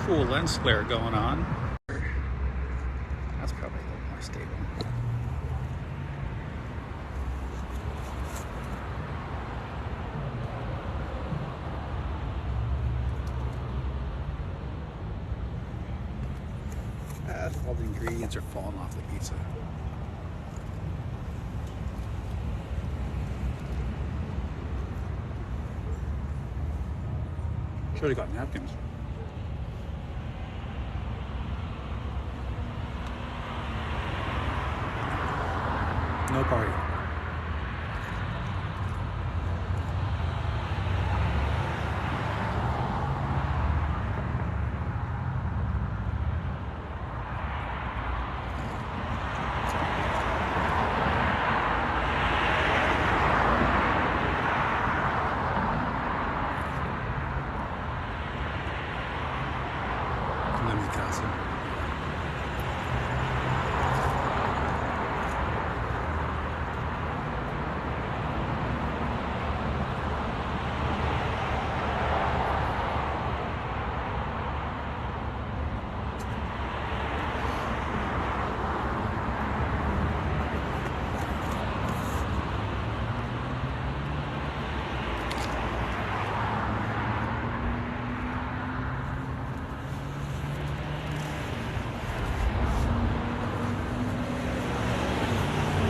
Cool lens flare going on. That's probably a little more stable. All the ingredients are falling off the pizza. Should have got napkins. No party. Let me cast it.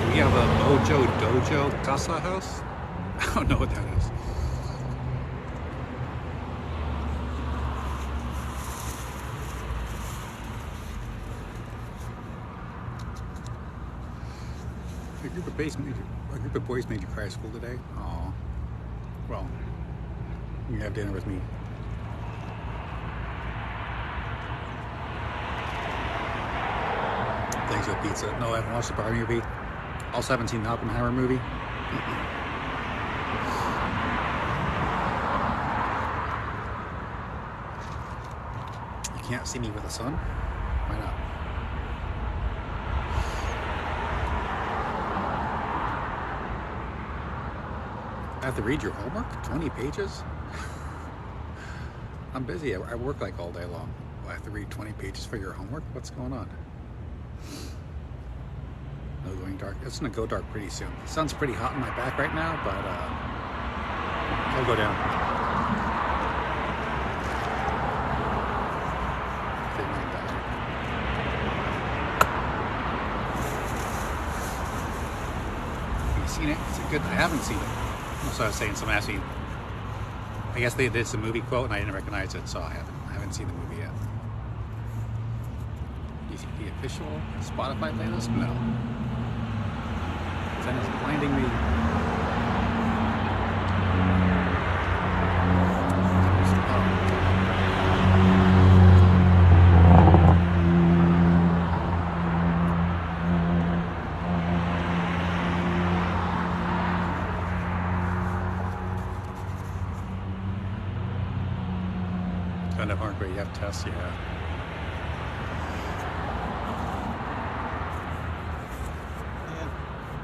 We have a Mojo Dojo Casa house. I don't know what that is. A group of boys made you cry at school today. Oh, well, you can have dinner with me. Thanks for the pizza. No, I haven't watched the Barbie movie. Also haven't seen the Oppenheimer movie. You can't see me with the sun? Why not? I have to read your homework? 20 pages? I'm busy. I work like all day long. I have to read 20 pages for your homework? What's going on? No going dark. It's gonna go dark pretty soon. The sun's pretty hot in my back right now, but it'll go down. Have you seen it? Is it good? I haven't seen it. So I was saying, someone asked me, I guess they did some movie quote and I didn't recognize it, so I haven't seen the movie yet. Do you see the official Spotify playlist? No. Then it's blinding me. Kind of hungry. You have tests, yeah.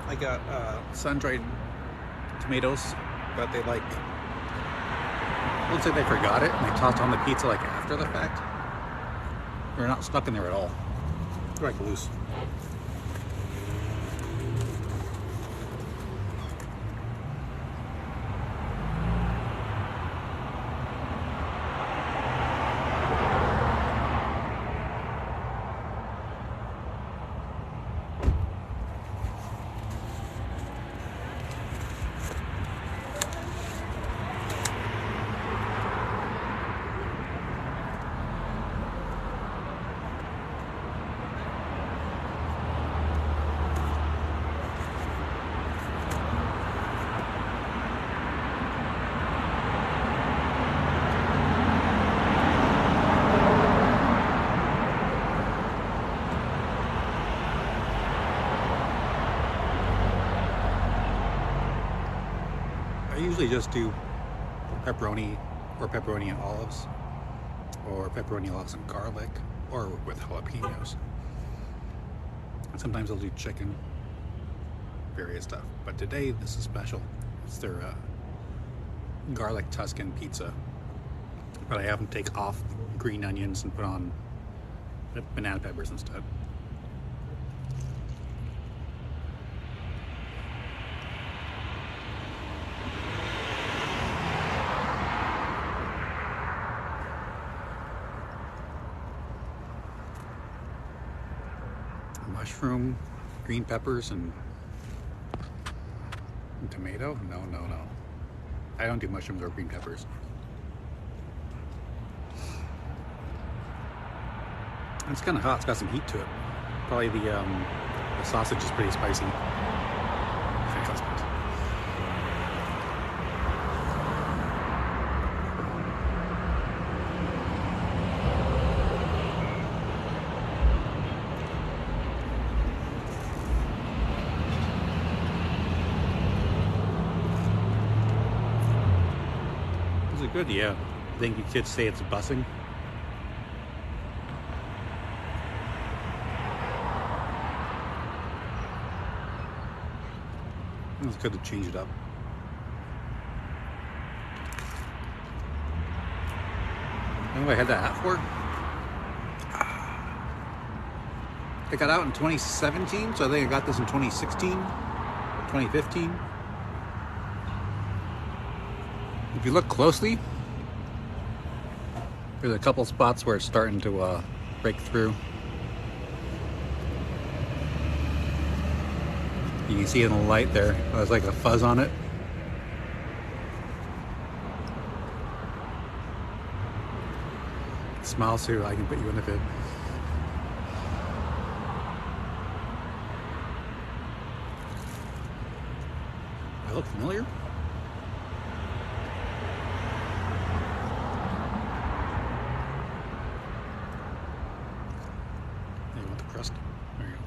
I got sun-dried tomatoes, but they like, looks like they forgot it and they tossed on the pizza like after the fact. They're not stuck in there at all. They're like loose. I usually just do pepperoni or pepperoni and olives, or pepperoni, olives and garlic, or with jalapenos. Sometimes I'll do chicken, various stuff. But today, this is special. It's their garlic Tuscan pizza. but I have them take off green onions and put on banana peppers instead. Mushroom, green peppers, and tomato? No, no, no. I don't do mushrooms or green peppers. It's kind of hot. It's got some heat to it. Probably the sausage is pretty spicy. Thanks, husband. Is it good? Yeah. I think you could say it's bussing. It's good to change it up. I don't know what I had that hat for. I got out in 2017, so I think I got this in 2016, 2015. If you look closely, there's a couple spots where it's starting to break through. You can see in the light there, there's like a fuzz on it. Smile so I can put you in the vid. I look familiar? You want the crust? There you go.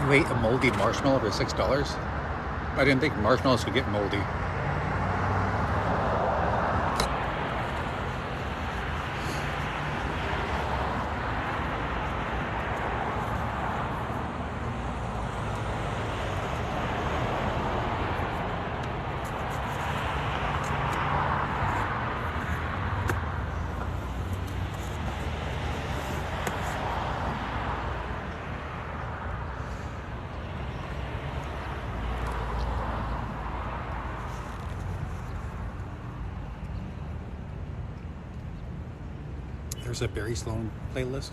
You ate a moldy marshmallow for $6? I didn't think marshmallows could get moldy. There's a Barry Sloan playlist.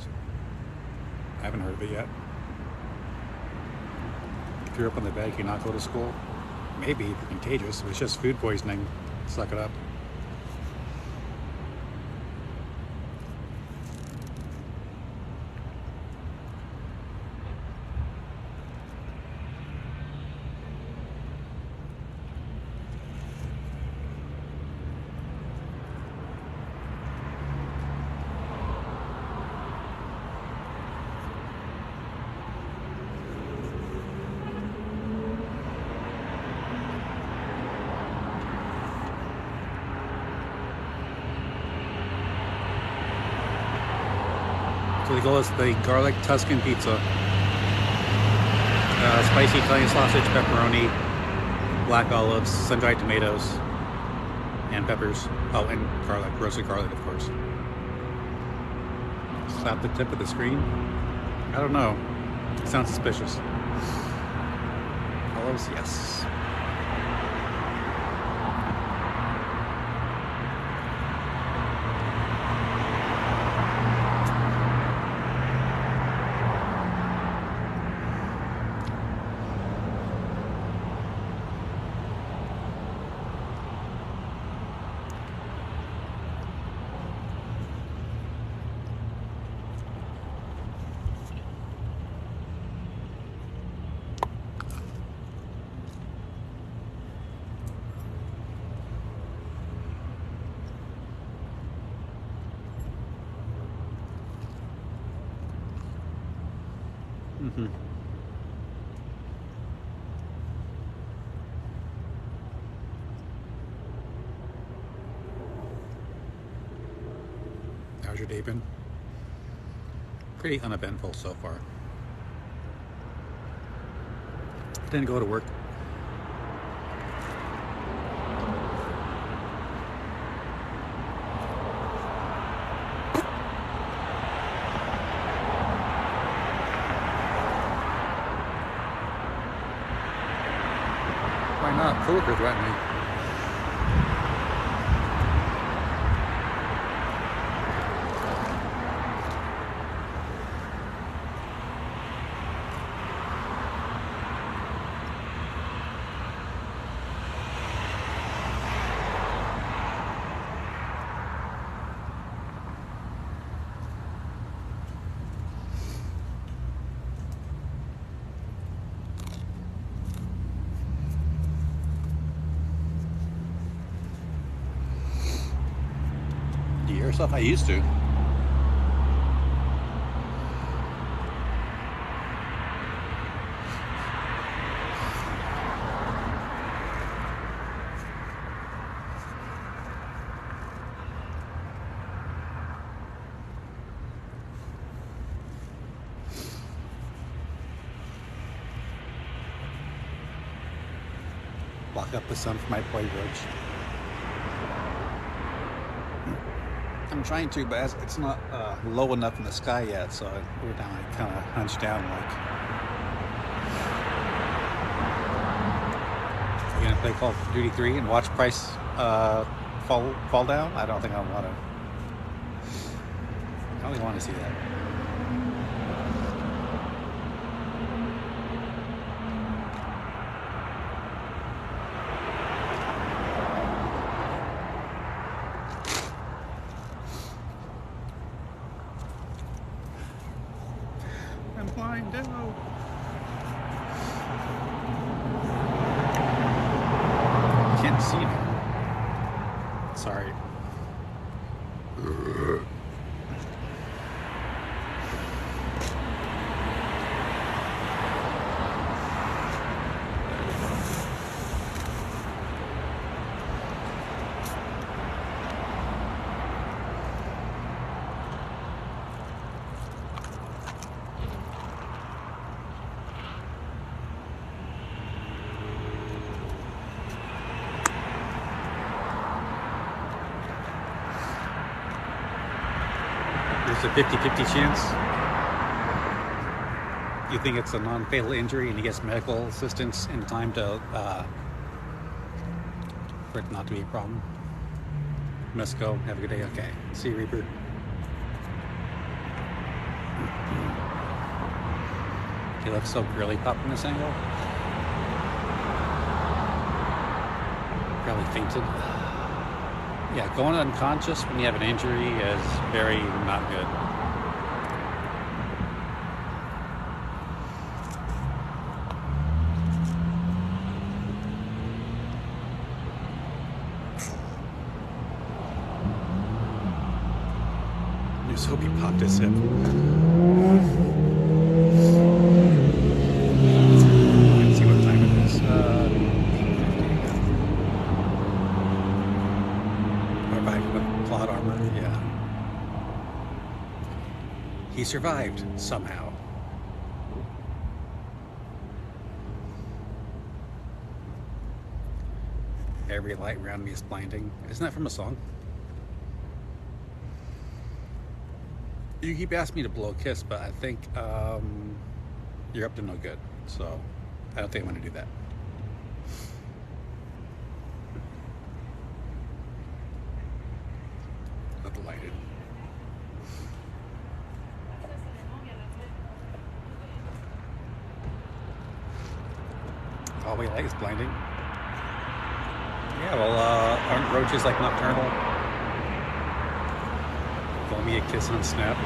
I haven't heard of it yet. If you're up on the bed, can you not go to school? Maybe, if you're contagious. If it's just food poisoning, suck it up. So they call this the garlic Tuscan pizza. Spicy Italian sausage, pepperoni, black olives, sun-dried tomatoes, and peppers. Oh, and garlic, roasted garlic, of course. Slap the tip of the screen? I don't know. It sounds suspicious. Olives, yes. Mm-hmm. How's your day been? pretty uneventful so far. Didn't go to work. Why not? Coworker threatened me. Do you hear stuff? I used to. Block up the sun from my boy bridge. I'm trying to, but it's not low enough in the sky yet, so we're down, like, kind of hunched down, like. Are you gonna play Call of Duty 3 and watch price fall down? I don't think I want to. I don't really want to see that. I'm flying down. Can't see me. Sorry. There's a 50-50 chance. You think it's a non-fatal injury and he gets medical assistance in time to for it not to be a problem. Must go. Have a good day. Okay. See you, Reaper. He looks so girly pop in this angle. Probably fainted. Yeah, going unconscious when you have an injury is very not good. I just hope he popped his hip. Let's see what time it is. 8:50. Back with plot armor, yeah. He survived somehow. Every light around me is blinding. Isn't that from a song? You keep asking me to blow a kiss, but I think you're up to no good. So I don't think I'm going to do that. Not delighted. Hallway light is blinding. Yeah, well, aren't roaches like nocturnal? Blow me a kiss on Snap.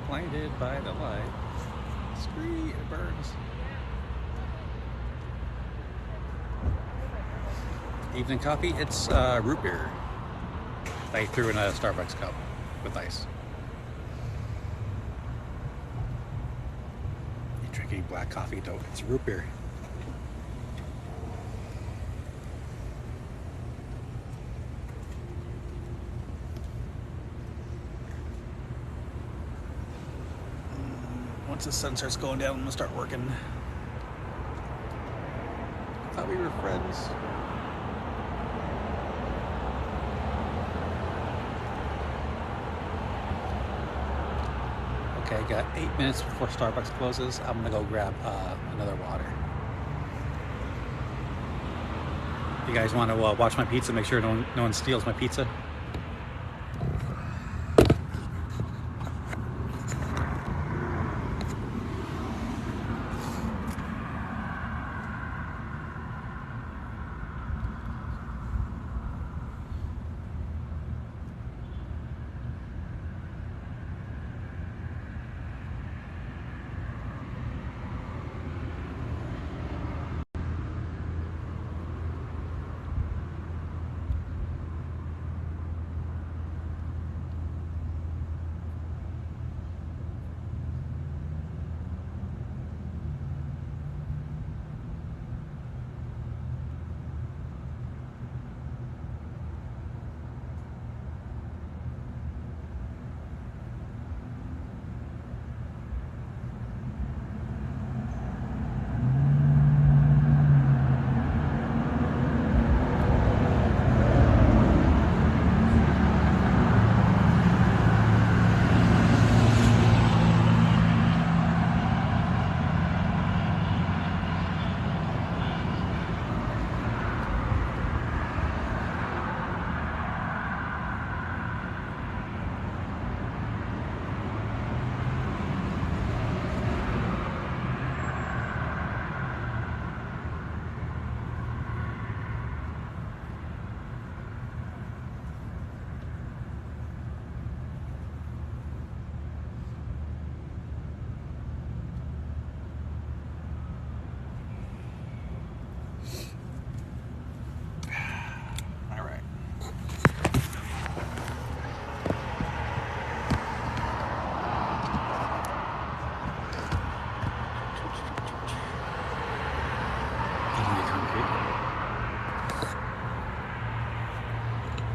Blinded by the light. Scree, it burns. Evening coffee, it's root beer. I threw in a Starbucks cup with ice. You're drinking black coffee, don't. It's root beer. Once the sun starts going down, I'm gonna start working. I thought we were friends. Okay, I got 8 minutes before Starbucks closes. I'm gonna go grab another water. You guys want to watch my pizza? Make sure no one steals my pizza.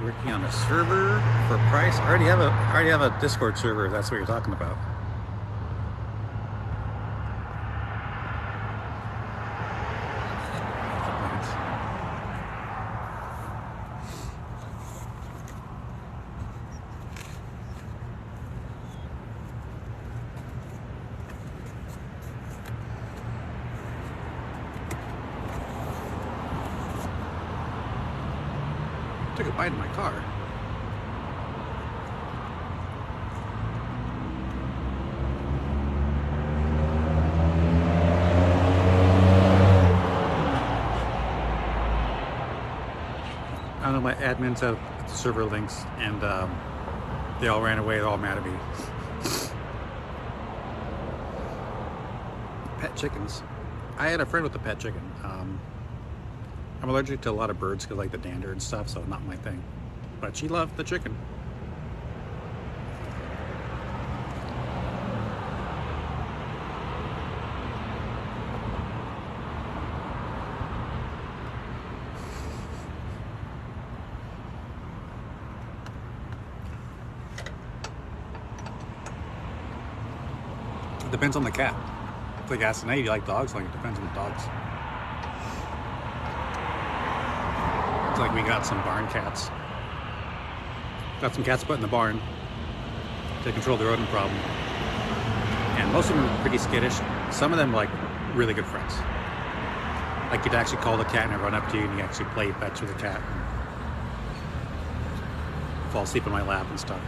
Working on a server for price. I already have a Discord server, if that's what you're talking about. Took a bite of my car. I don't know, my admins have server links and they all ran away, they're all mad at me. Pet chickens. I had a friend with a pet chicken. I'm allergic to a lot of birds because like the dander and stuff, so not my thing. But she loved the chicken. It depends on the cat. It's like asking, hey, do you like dogs? Like, it depends on the dogs. Like we got some barn cats. Got some cats put in the barn to control the rodent problem. And most of them are pretty skittish. Some of them like really good friends. Like you'd actually call the cat and it'd run up to you and you actually play fetch with the cat. And fall asleep in my lap and stuff.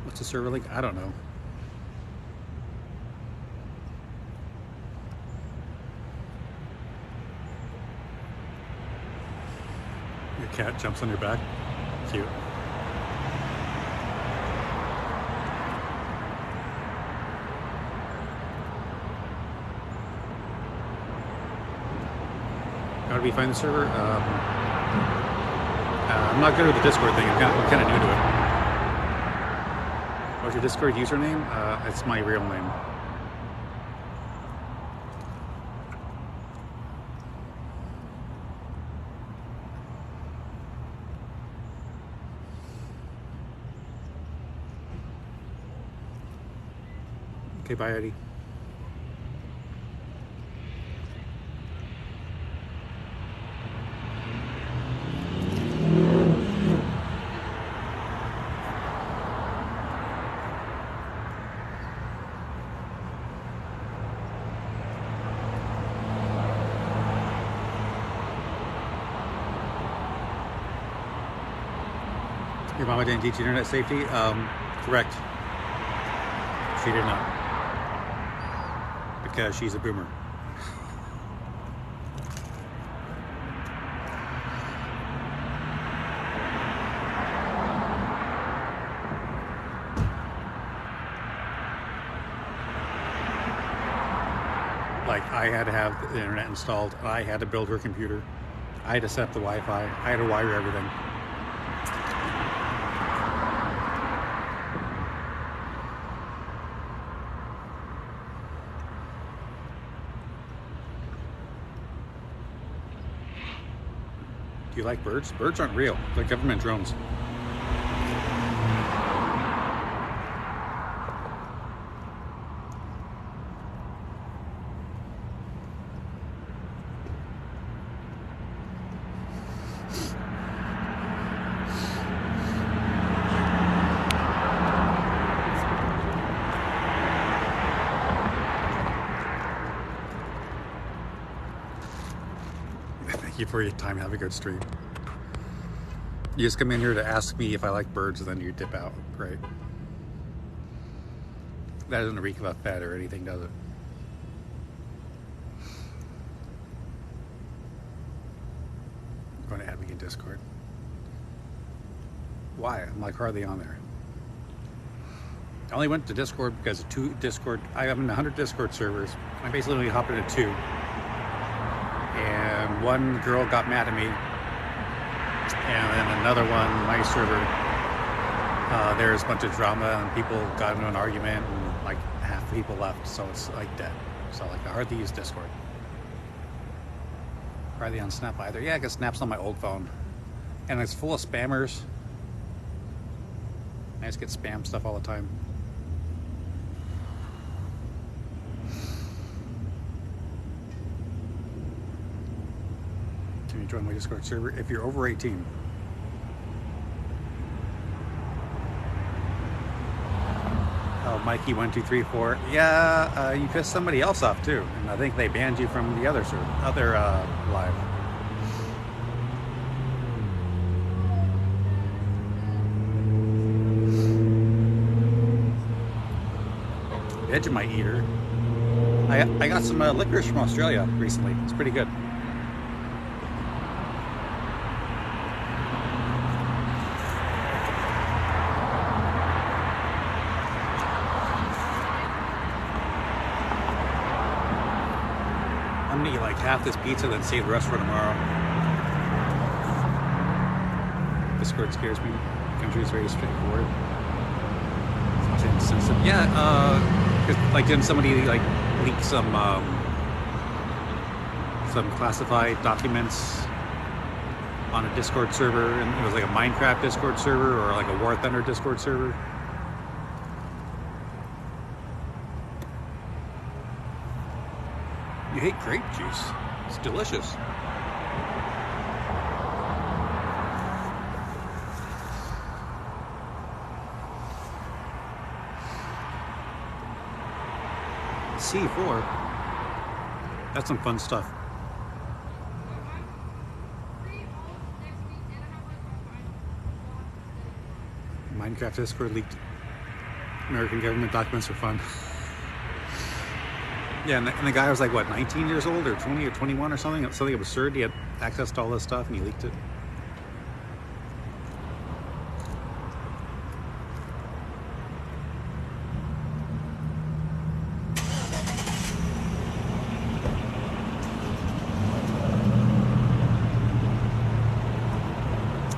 What's the server link? I don't know. Your cat jumps on your back. Cute. How do we find the server? I'm not good with the Discord thing. I'm kind of new to it. What's your Discord username? It's my real name. Okay, bye, Eddie. Your mama didn't teach you internet safety? Correct. She did not. Because she's a boomer. Like, I had to have the internet installed. I had to build her computer. I had to set up the Wi-Fi. I had to wire everything. Do you like birds? Birds aren't real. They're government drones. Thank you for your time. Have a good stream. You just come in here to ask me if I like birds and then you dip out. Great. That doesn't reek about fat or anything, does it? I'm going to add me in Discord. Why? I'm like hardly on there. I only went to Discord because of I'm in 100 Discord servers. I basically only hop into 2. And one girl got mad at me. And then another one, my server, there's a bunch of drama and people got into an argument and like half the people left, so it's like dead. So like I hardly use Discord. Hardly on Snap either. Yeah, because Snap's on my old phone. And it's full of spammers. I just get spam stuff all the time. Can you join my Discord server if you're over 18? Oh, Mikey1234. Yeah, you pissed somebody else off too, and I think they banned you from the other live. Vegemite eater. I got some licorice from Australia recently. It's pretty good. I'm gonna eat like half this pizza, then save the rest for tomorrow. Discord scares me. The country is very straightforward. Yeah, like didn't somebody like leak some classified documents on a Discord server, and it was like a Minecraft Discord server or like a War Thunder Discord server. You hate grape juice? It's delicious. C4? That's some fun stuff. Minecraft Discord leaked American government documents for fun. Yeah, and the guy was like, what, 19 years old or 20 or 21 or something? Something absurd. He had access to all this stuff and he leaked it.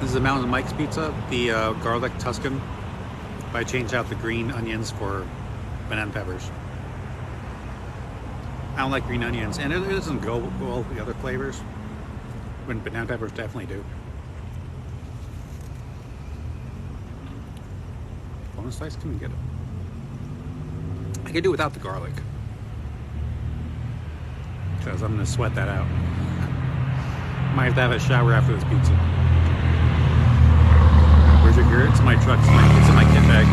This is a Mountain Mike's pizza, the garlic Tuscan. But I changed out the green onions for banana peppers. I don't like green onions, and it doesn't go well with the other flavors, when banana peppers definitely do. Bonus dice, can we get it? I could do without the garlic, because I'm gonna sweat that out. Might have to have a shower after this pizza. Where's your gear? It's in my truck. It's in my kit bag.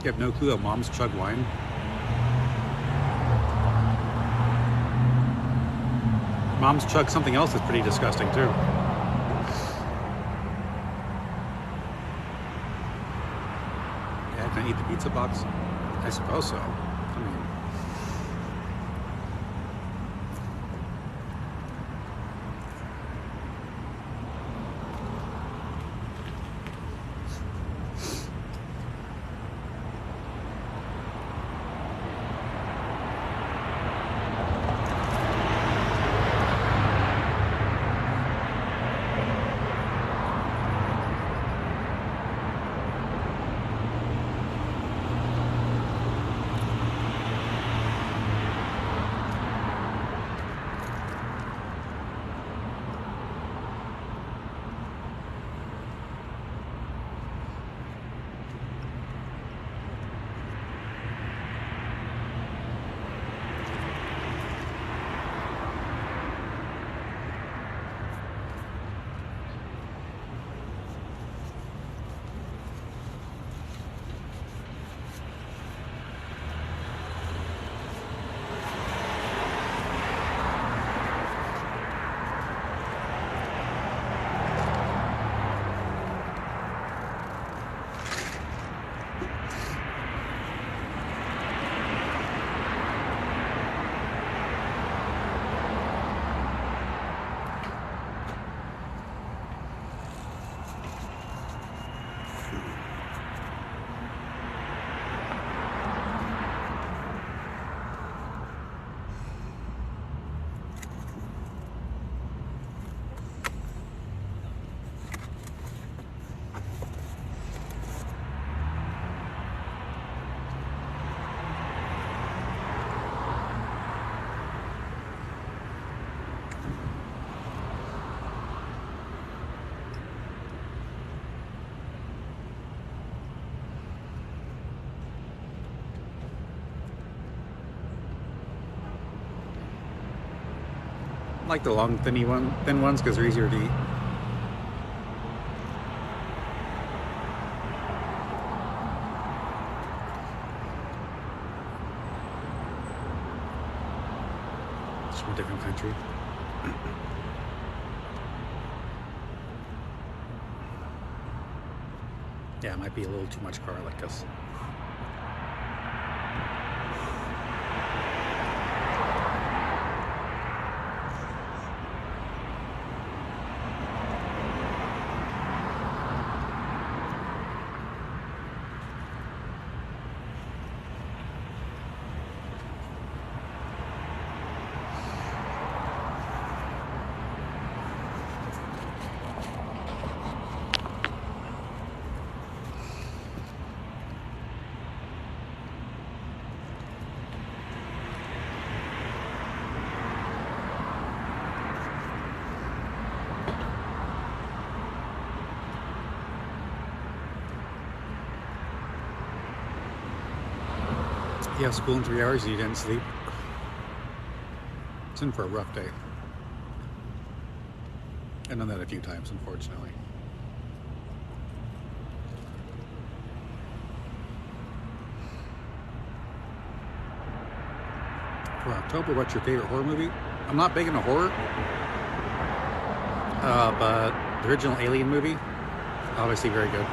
You have no clue how moms chug wine? Moms chug something else that's pretty disgusting too. Yeah, can I eat the pizza box? I suppose so. I mean, I like the long, thin ones because they're easier to eat. It's from a different country. Yeah, it might be a little too much garlic, I guess. You have school in 3 hours and you didn't sleep. It's in for a rough day. I've done that a few times, unfortunately. For October, what's your favorite horror movie? I'm not big into horror, but the original Alien movie, obviously very good.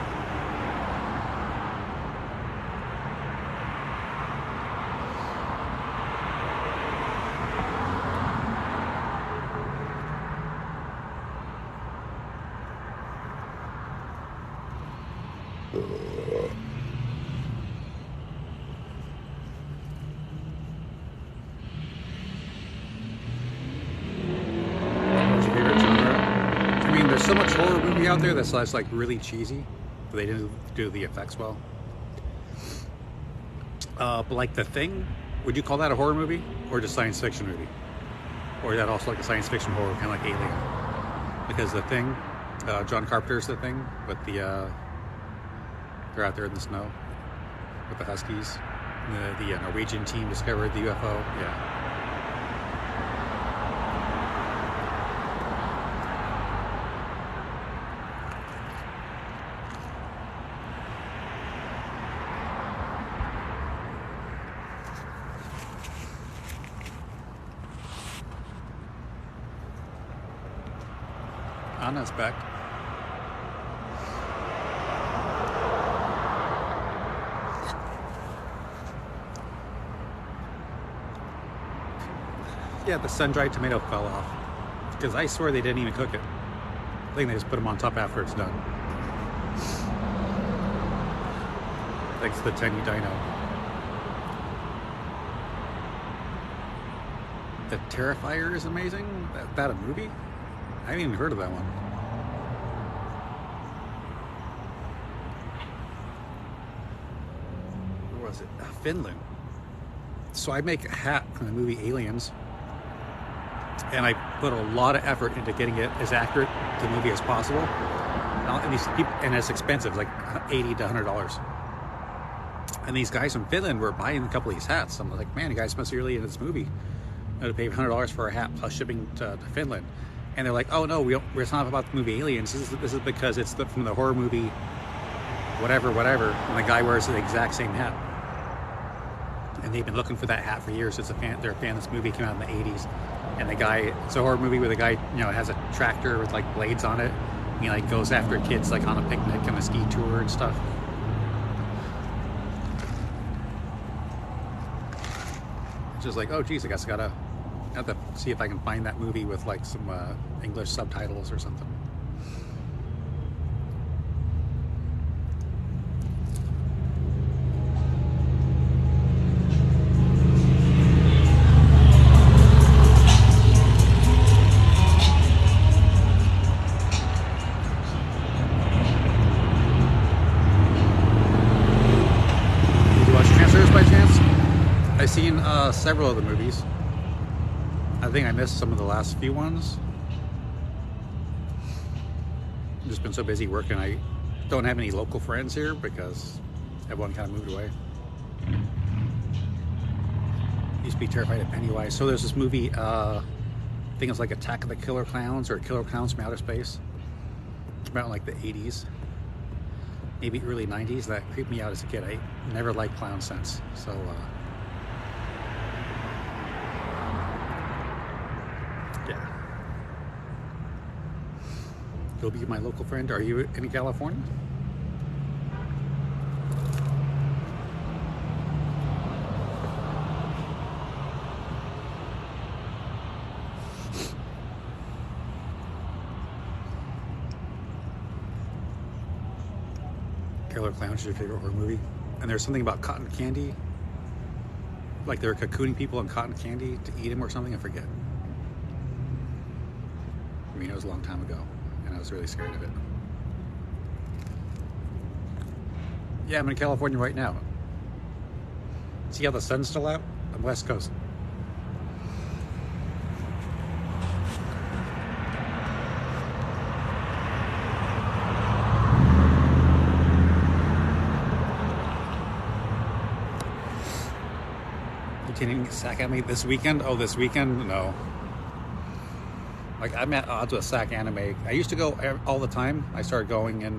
There's so much horror movie out there that's like really cheesy, but they didn't do the effects well. But like The Thing, would you call that a horror movie or just science fiction movie? Or is that also like a science fiction horror, kind of like Alien? Because The Thing, John Carpenter's The Thing, with the they're out there in the snow with the Huskies. The Norwegian team discovered the UFO. Yeah. Anna's back. Yeah, the sun-dried tomato fell off. Because I swear they didn't even cook it. I think they just put them on top after it's done. Thanks to the tiny dino. The Terrifier is amazing. That a movie? I haven't even heard of that one. Where was it? Finland. So I make a hat from the movie Aliens. And I put a lot of effort into getting it as accurate to the movie as possible. And these people, and it's expensive, like $80 to $100. And these guys from Finland were buying a couple of these hats. I'm like, man, you guys must be really into this movie. I had to pay $100 for a hat plus shipping to Finland. And they're like, oh no, it's not about the movie Aliens. This is because it's from the horror movie, whatever. And the guy wears the exact same hat. And they've been looking for that hat for years. They're a fan of this movie. It came out in the 80s. And the guy, it's a horror movie where the guy, has a tractor with like blades on it. And he like goes after kids like on a picnic and a ski tour and stuff. It's just like, oh geez, I guess I have to see if I can find that movie with like some English subtitles or something. I've seen several of the movies. I think I missed some of the last few ones. I've just been so busy working. I don't have any local friends here because everyone kind of moved away. Used to be terrified of Pennywise. So there's this movie, I think it's like Attack of the Killer Clowns or Killer Clowns from Outer Space. It's about like the 80s, maybe early 90s. That creeped me out as a kid. I never liked clowns since. So yeah. You'll be my local friend. Are you in California? Killer Clowns is your favorite horror movie? And there's something about cotton candy. Like they were cocooning people on cotton candy to eat them or something, I forget. I mean, it was a long time ago, and I was really scared of it. Yeah, I'm in California right now. See how the sun's still out? I'm West Coast. You can't even get Sac Anime this weekend? Oh, this weekend? No. Like, I'm at odds with Sac Anime. I used to go all the time. I started going in,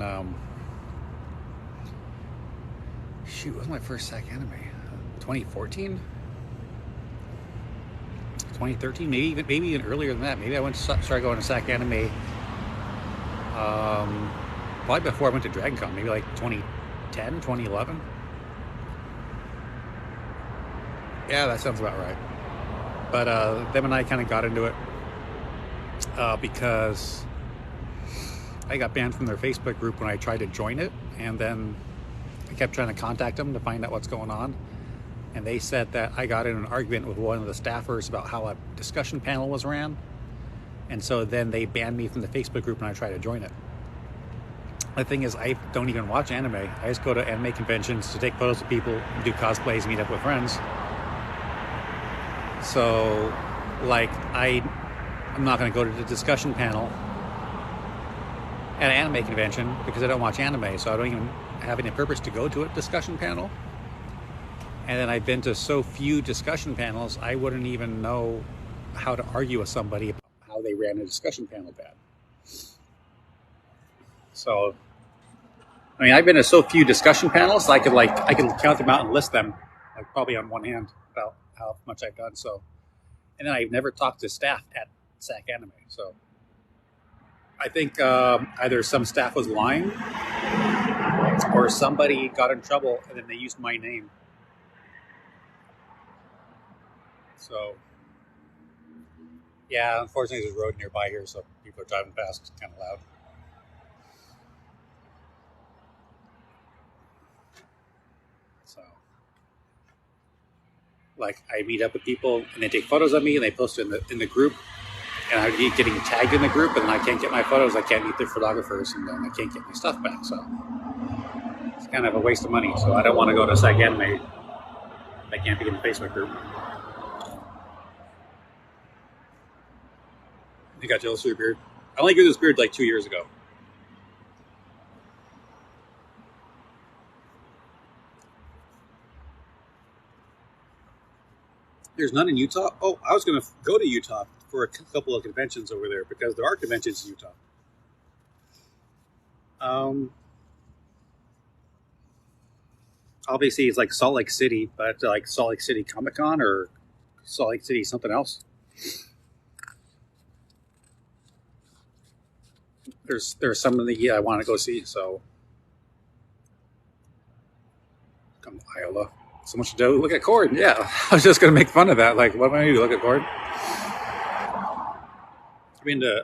shoot, what was my first Sac Anime? 2014? 2013? Maybe even earlier than that. Maybe I started going to Sac Anime, probably before I went to Dragon Con. Maybe like 2010, 2011. Yeah, that sounds about right. But them and I kind of got into it. Because I got banned from their Facebook group when I tried to join it, and then I kept trying to contact them to find out what's going on, and they said that I got in an argument with one of the staffers about how a discussion panel was ran, and so then they banned me from the Facebook group when I tried to join it. The thing is, I don't even watch anime. I just go to anime conventions to take photos of people, do cosplays, meet up with friends. So Like, I'm not going to go to the discussion panel at an anime convention because I don't watch anime, so I don't even have any purpose to go to a discussion panel. And then I've been to so few discussion panels, I wouldn't even know how to argue with somebody about how they ran a discussion panel bad. So, I mean, I've been to so few discussion panels, I could count them out and list them, like probably on one hand about how much I've done. So, and then I've never talked to staff at SAC Anime. So, I think either some staff was lying, or somebody got in trouble and then they used my name. So, yeah, unfortunately, there's a road nearby here, so people are driving fast. It's kind of loud. So, like, I meet up with people and they take photos of me and they post it in the group, and I keep getting tagged in the group, and I can't get my photos. I can't meet the photographers, and then I can't get my stuff back. So it's kind of a waste of money. So I don't want to go to SAG Anime. I can't be in the Facebook group. You got jealous of your beard? I only grew this beard like 2 years ago. There's none in Utah? Oh, I was going to go to Utah for a couple of conventions over there because there are conventions in Utah. Obviously, it's like Salt Lake City, but like Salt Lake City Comic Con or Salt Lake City something else. There's some of the I want to go see. So come to Iowa. So much to do. Look at Cord. Yeah, I was just going to make fun of that. Like, what am I going to do? Look at Cord. I've been to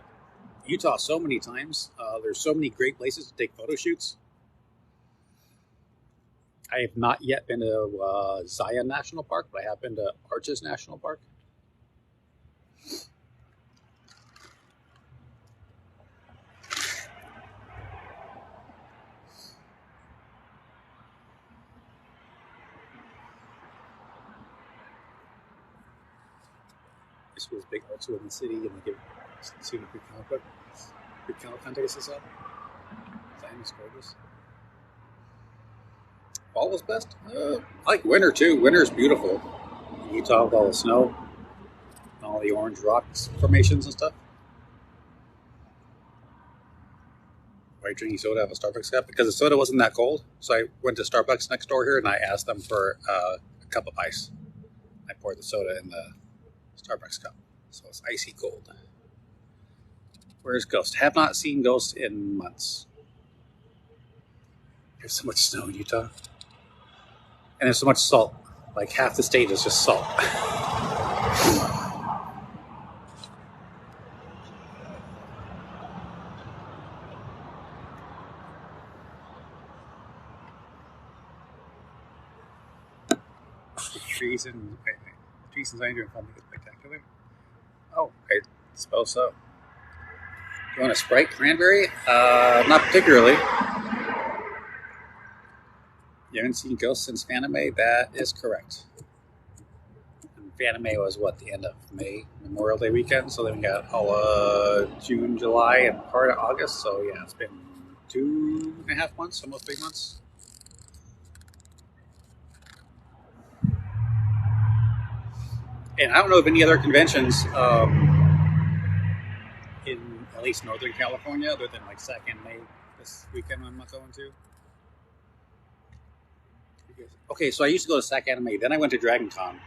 Utah so many times. There's so many great places to take photo shoots. I have not yet been to Zion National Park, but I have been to Arches National Park. This was big art show in the city, and they give student big comic book, big comic con tickets and stuff. Zion is gorgeous. Fall was best. I like winter too. Winter is beautiful. In Utah with all the snow, and all the orange rocks formations and stuff. Why are you drinking soda out of a Starbucks cup? Because the soda wasn't that cold. So I went to Starbucks next door here and I asked them for a cup of ice. I poured the soda in the Starbucks cup. So it's icy cold. Where's Ghost? Have not seen Ghost in months. There's so much snow in Utah. And there's so much salt. Like half the state is just salt. Trees in Zion are something spectacular. Oh, I suppose so. You want a Sprite cranberry? Not particularly. You haven't seen Ghosts since Fanime? That is correct. And Fanime was what, the end of May, Memorial Day weekend. So then we got all June, July, and part of August. So yeah, it's been 2.5 months, almost 3 months. And I don't know of any other conventions in at least Northern California other than like SAC Anime this weekend I'm not going to. Okay, so I used to go to SAC Anime, then I went to Dragon Con.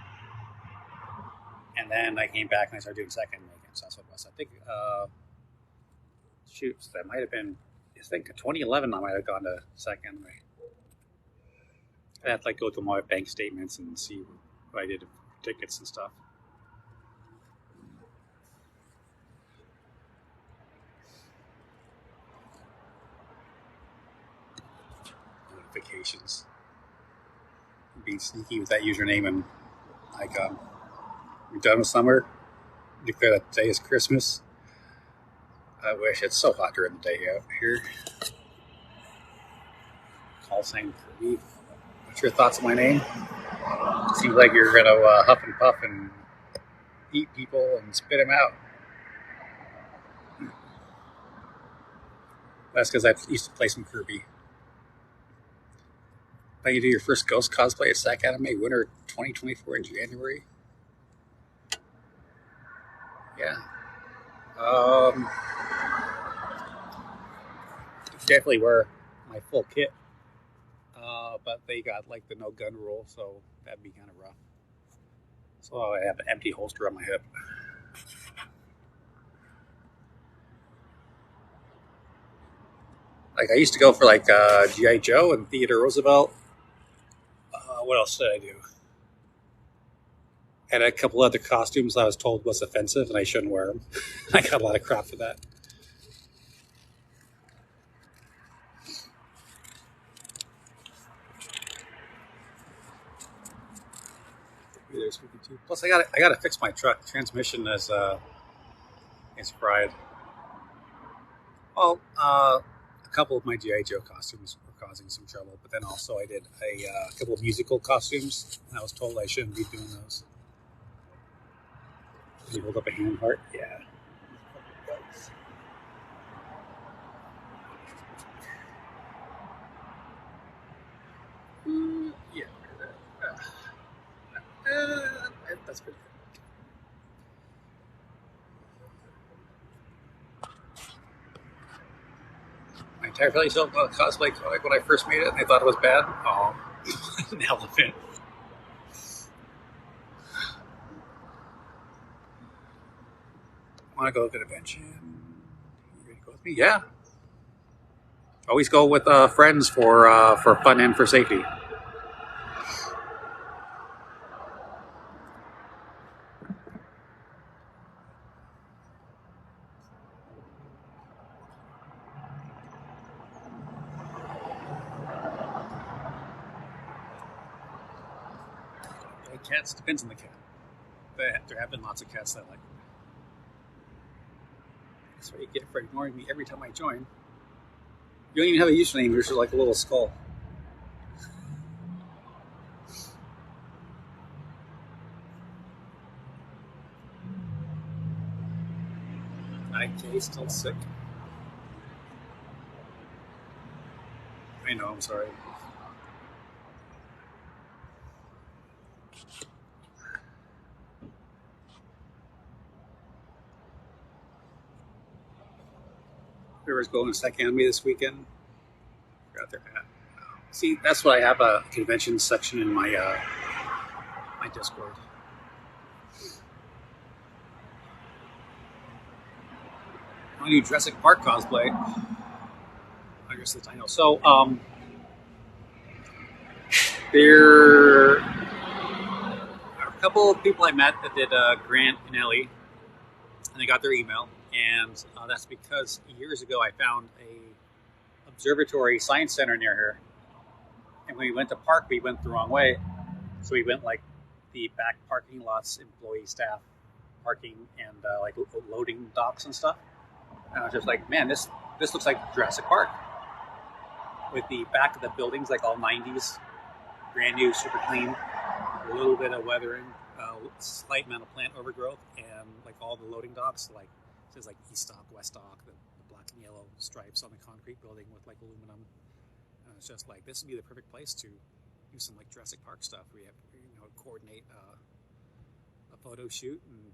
And then I came back and I started doing SAC Anime again. So that's what it was. I think, that might have been, I think 2011 I might have gone to SAC Anime. I had to like go through my bank statements and see what I did for tickets and stuff. Notifications. Being sneaky with that username and icon. We're done with summer. Declare that today is Christmas. I wish it's so hot during the day out here. Call sign for me. What's your thoughts on my name? Seems like you're gonna huff and puff and eat people and spit them out. That's because I used to play some Kirby. Now you do your first Ghost cosplay at SAC Anime Winter 2024 in January. Yeah. Um, definitely wear my full kit. But they got like the no gun rule, so that'd be kind of rough. So I have an empty holster on my hip. Like I used to go for like GI Joe and Theodore Roosevelt. What else did I do? Had a couple other costumes I was told was offensive and I shouldn't wear them. I got a lot of crap for that. Plus, I got to fix my truck. Transmission is fried. Well, a couple of my GI Joe costumes were causing some trouble, but then also I did a couple of musical costumes, and I was told I shouldn't be doing those. Can you hold up a hand heart? Yeah. Yeah. That's pretty good. My entire family still thought cosplay like when I first made it, and they thought it was bad. Oh, an elephant. Want to go to a convention? You ready to go with me? Yeah. Always go with friends for fun and for safety. Cats depends on the cat. There have been lots of cats that like. That's what you get for ignoring me every time I join. You don't even have a username. You're just like a little skull. IK still sick. I know. I'm sorry. Whoever's going to SAC Anime this weekend, forgot their hat. See, that's why I have a convention section in my my Discord. I want to do Jurassic Park cosplay. I guess that's I know. So there are a couple of people I met that did Grant and Ellie, and they got their email, and that's because years ago I found a observatory science center near here, and when we went to park, we went the wrong way, so we went like the back parking lots, employee staff parking, and like loading docks and stuff. And I was just like, man, this looks like Jurassic Park, with the back of the buildings like all 90s, brand new, super clean, a little bit of weathering, slight amount of plant overgrowth, and like all the loading docks, like it says like East Dock, West Dock, the black and yellow stripes on the concrete building with like aluminum. And it's just like this would be the perfect place to do some like Jurassic Park stuff. We have coordinate a photo shoot, and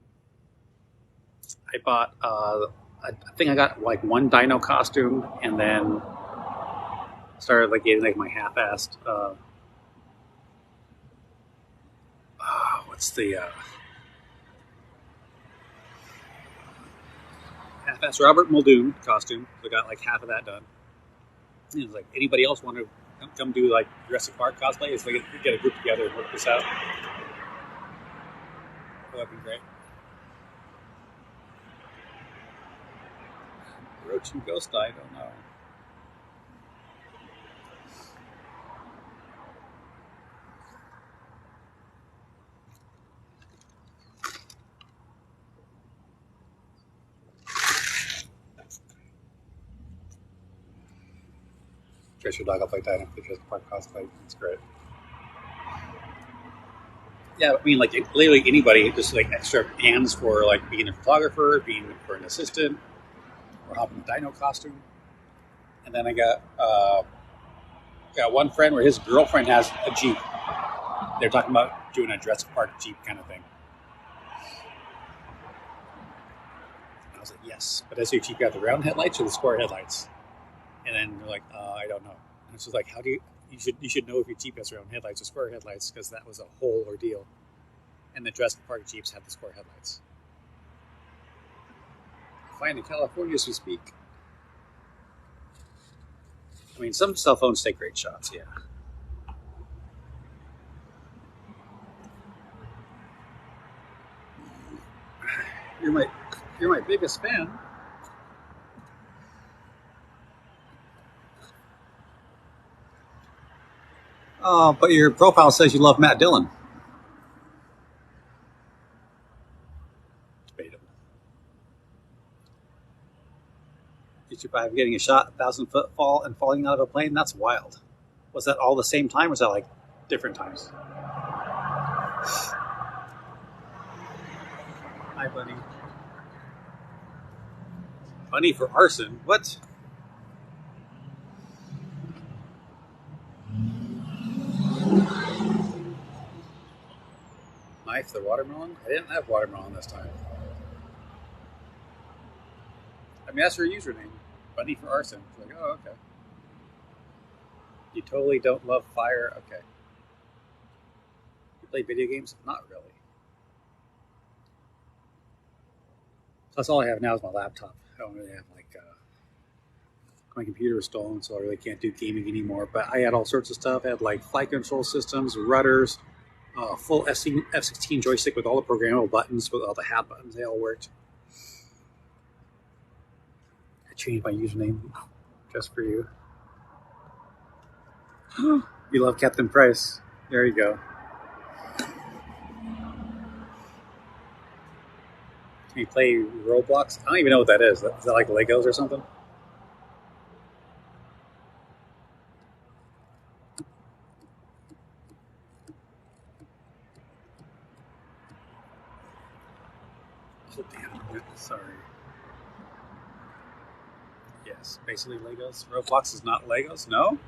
I bought. I think I got like one dino costume, and then started like getting like my half-assed. What's the half-assed Robert Muldoon costume? So I got like half of that done. And it was like, anybody else want to come do like Jurassic Park cosplay? So we get a group together and work this out. That'd be great. Roach and Ghost, I don't know. Dress your dog up like that and put Jurassic Park cosplay. It's great. Yeah, I mean, like literally anybody, just like extra hands for like being a photographer, being for an assistant, or hopping a dino costume. And then I got one friend where his girlfriend has a Jeep. They're talking about doing a Jurassic Park Jeep kind of thing. And I was like, yes, but does your Jeep got the round headlights or the square headlights? And then they're like, I don't know. And it's just like, how do you should know if your Jeep has round headlights or square headlights because that was a whole ordeal. And the Jurassic Park Jeeps have the square headlights. Flying to California as we speak. I mean, some cell phones take great shots, yeah. You're my biggest fan. Oh, but your profile says you love Matt Dillon. Debatable. You survived getting a shot, 1,000-foot fall, and falling out of a plane. That's wild. Was that all the same time, or was that like different times? Hi, buddy. Bunny for arson? What? Knife the watermelon? I didn't have watermelon this time. I mean, that's her username. Bunny for arson. It's like, oh, okay. You totally don't love fire? Okay. You play video games? Not really. That's all I have now is my laptop. I don't really have like my computer was stolen, so I really can't do gaming anymore. But I had all sorts of stuff. I had like flight control systems, rudders, full F16 joystick with all the programmable buttons, with all the hat buttons. They all worked. I changed my username just for you. You love Captain Price. There you go. Can you play Roblox? I don't even know what that is. Is that like Legos or something? Oh, damn. Sorry. Yes, basically Legos. Roblox is not Legos? No?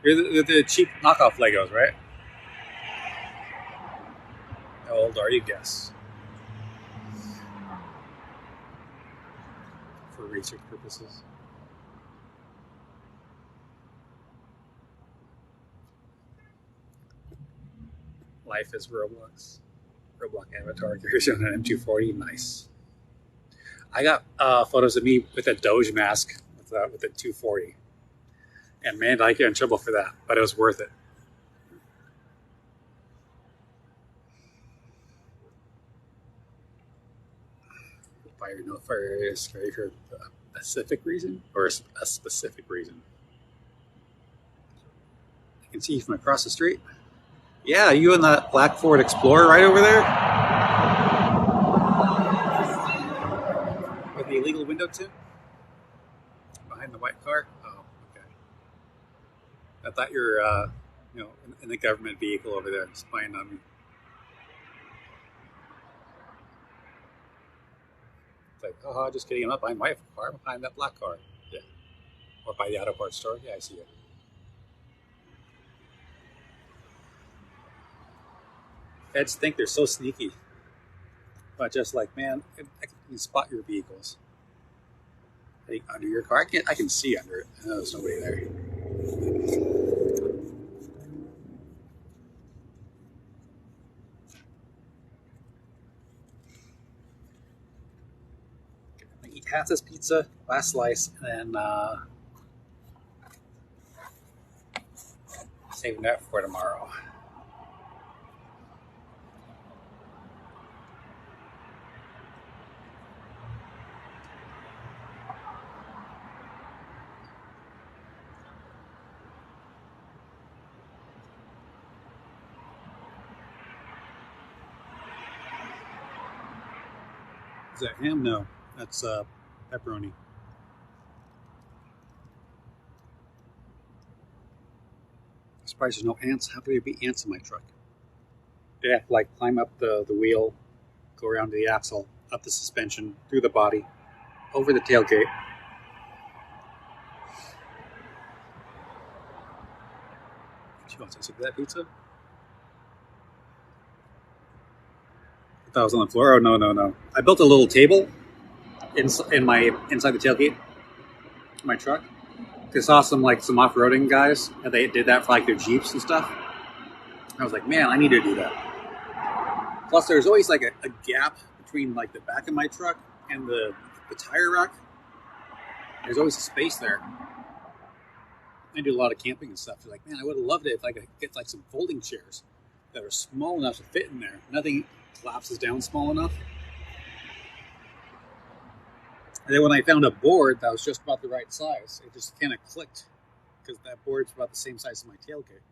You're the cheap knockoff Legos, right? How old are you? Guess. For research purposes. Life is Roblox. Roblox avatar carries on an M240. Nice. I got photos of me with a Doge mask with a 240. And man, I get in trouble for that, but it was worth it. Fire is scary for a specific reason or a specific reason. I can see you from across the street. Yeah, you in that black Ford Explorer right over there with the illegal window tint behind the white car. Oh, okay. I thought you were, in the government vehicle over there spying on me. It's like, oh, just kidding. I'm not behind my car. I'm behind that black car. Yeah. Or by the auto parts store. Yeah, I see it. Feds think they're so sneaky. But just like, man, I can spot your vehicles. I think under your car, I can see under it. I know there's nobody there. I eat half this pizza, last slice, and then saving that for tomorrow. Is that ham? No, that's pepperoni. I'm surprised there's no ants. How could there be ants in my truck? They have to like climb up the wheel, go around the axle, up the suspension, through the body, over the tailgate. She wants to see that pizza. I thought it was on the floor. Oh no, no, no! I built a little table in my inside the tailgate of my truck. I saw some off-roading guys, and they did that for like their Jeeps and stuff. I was like, man, I need to do that. Plus, there's always like a gap between like the back of my truck and the tire rack. There's always a space there. I do a lot of camping and stuff. You're like, man, I would have loved it if I could get like some folding chairs that are small enough to fit in there. Nothing collapses down small enough. And then when I found a board that was just about the right size, it just kind of clicked because that board's about the same size as my tailgate.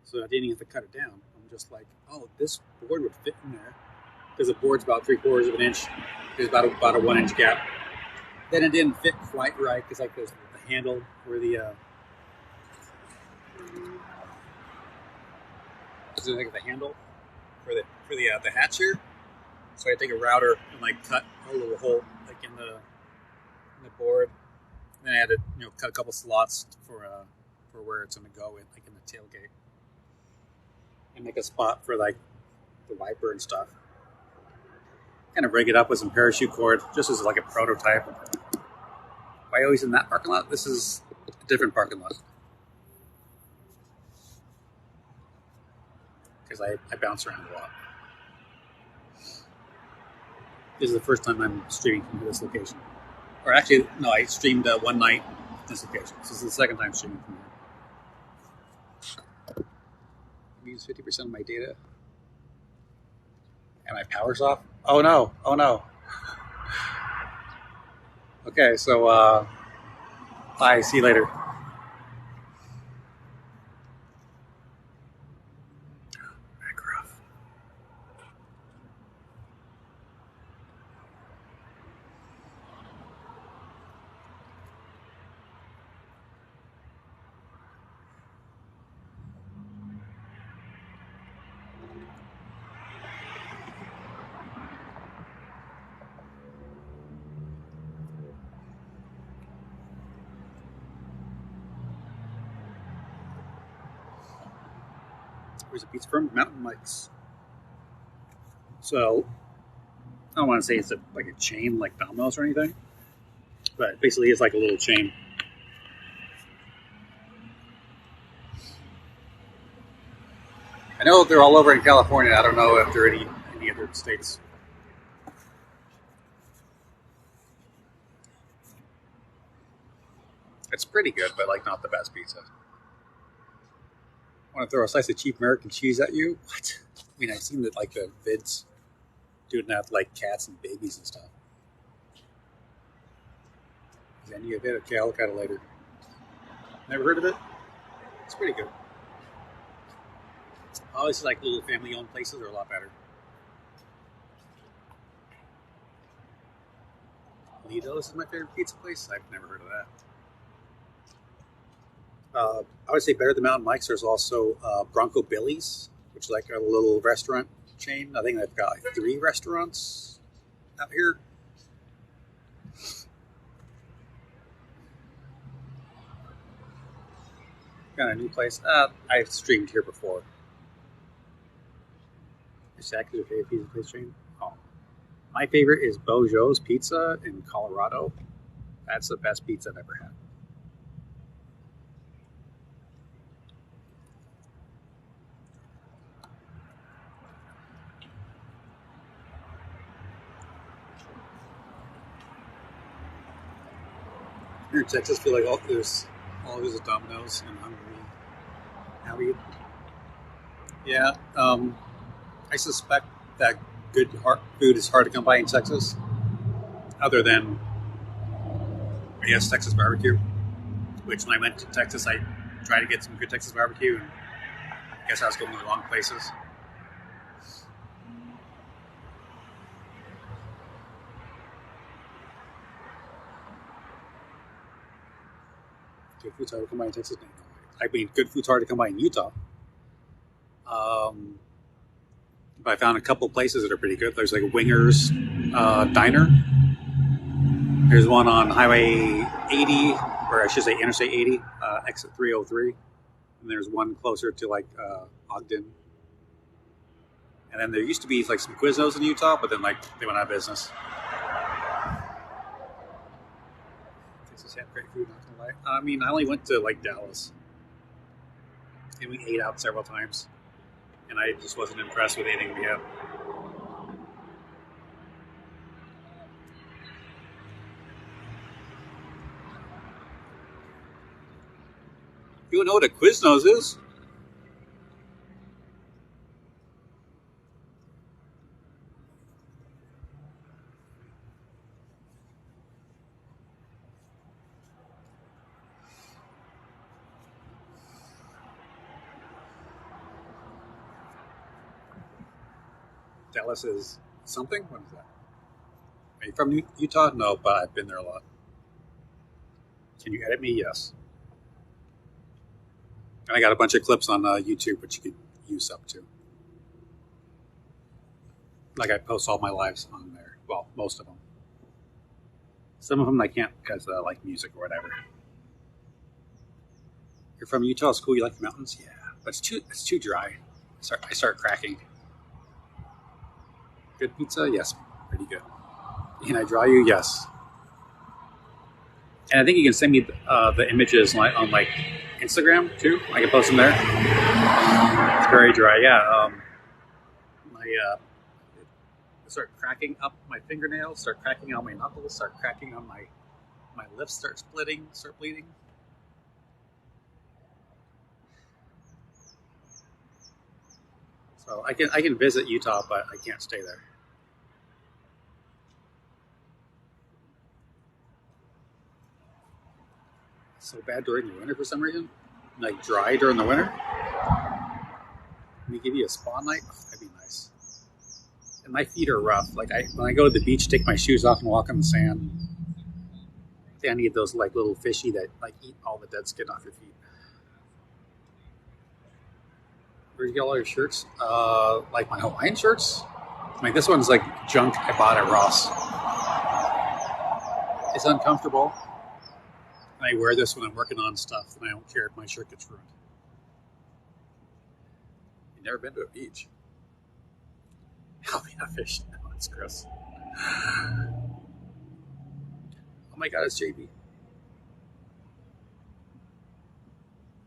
So I didn't have to cut it down. I'm just like, oh, this board would fit in there because the board's about 3/4 of an inch. There's about a 1 inch gap. Then it didn't fit quite right because like there's the handle where the handle for the hatch here. So I take a router and like cut a little hole like in the board. Then I had to cut a couple slots for where it's going to go in the tailgate, and make a spot for like the wiper and stuff. Kind of rig it up with some parachute cord just as like a prototype. Why always in that parking lot? This is a different parking lot because I bounce around a lot. This is the first time I'm streaming from this location. Or actually, no, I streamed one night this location. This is the second time streaming from here. I use 50% of my data. And my power's off. Oh no, oh no. Okay, so bye, see you later. Where's the pizza from? Mountain Mike's. So, I don't want to say it's like a chain like Domino's or anything, but basically it's like a little chain. I know they're all over in California. I don't know if there are any other states. It's pretty good, but like not the best pizza. Want to throw a slice of cheap American cheese at you? What? I mean, I've seen that like the vids doing that like cats and babies and stuff. Is any of it? Okay, I'll look at it later. Never heard of it? It's pretty good. Obviously, like little family-owned places are a lot better. Lido's is my favorite pizza place. I've never heard of that. I would say better than Mountain Mike's. There's also Bronco Billy's, which is like a little restaurant chain. I think they've got like 3 restaurants out here. Got a new place. I've streamed here before. Exactly your favorite pizza place chain? Oh, my favorite is Bojo's Pizza in Colorado. That's the best pizza I've ever had. Here in Texas, I feel like there's a Domino's and Hungry. Yeah, I suspect that good food is hard to come by in Texas, other than, I guess, Texas barbecue, which when I went to Texas, I tried to get some good Texas barbecue, and I guess I was going to the wrong places. Good food's hard to come by in Texas. I mean, good food's hard to come by in Utah. But I found a couple places that are pretty good. There's like Winger's Diner. There's one on Highway 80, or I should say Interstate 80, exit 303. And there's one closer to like Ogden. And then there used to be like some Quiznos in Utah, but then like they went out of business. Texas had great food, not gonna lie. I mean, I only went to like Dallas, and we ate out several times, and I just wasn't impressed with anything we had. You know what a Quiznos is? Dallas is something? What is that? Are you from Utah? No, but I've been there a lot. Can you edit me? Yes. And I got a bunch of clips on YouTube, which you could use up to. Like I post all my lives on there. Well, most of them. Some of them I can't because I like music or whatever. You're from Utah? It's cool. You like the mountains? Yeah, but it's too dry. I start cracking. Good pizza? Yes, pretty good. Can I draw you? Yes. And I think you can send me the images on like Instagram too. I can post them there. It's very dry. Yeah. My start cracking up my fingernails. Start cracking on my knuckles. Start cracking on my lips. Start splitting. Start bleeding. So I can visit Utah, but I can't stay there. It's so bad during the winter for some reason. Like dry during the winter. Let me give you a spa night. Oh, that'd be nice. And my feet are rough. Like when I go to the beach, take my shoes off and walk on the sand. I think I need those like little fishy that like eat all the dead skin off your feet. Where'd you get all your shirts? Like my Hawaiian shirts. Like this one's like junk I bought at Ross. It's uncomfortable. And I wear this when I'm working on stuff, and I don't care if my shirt gets ruined. You've never been to a beach? I'll be a fish. No, it's gross. Oh my god, it's JB.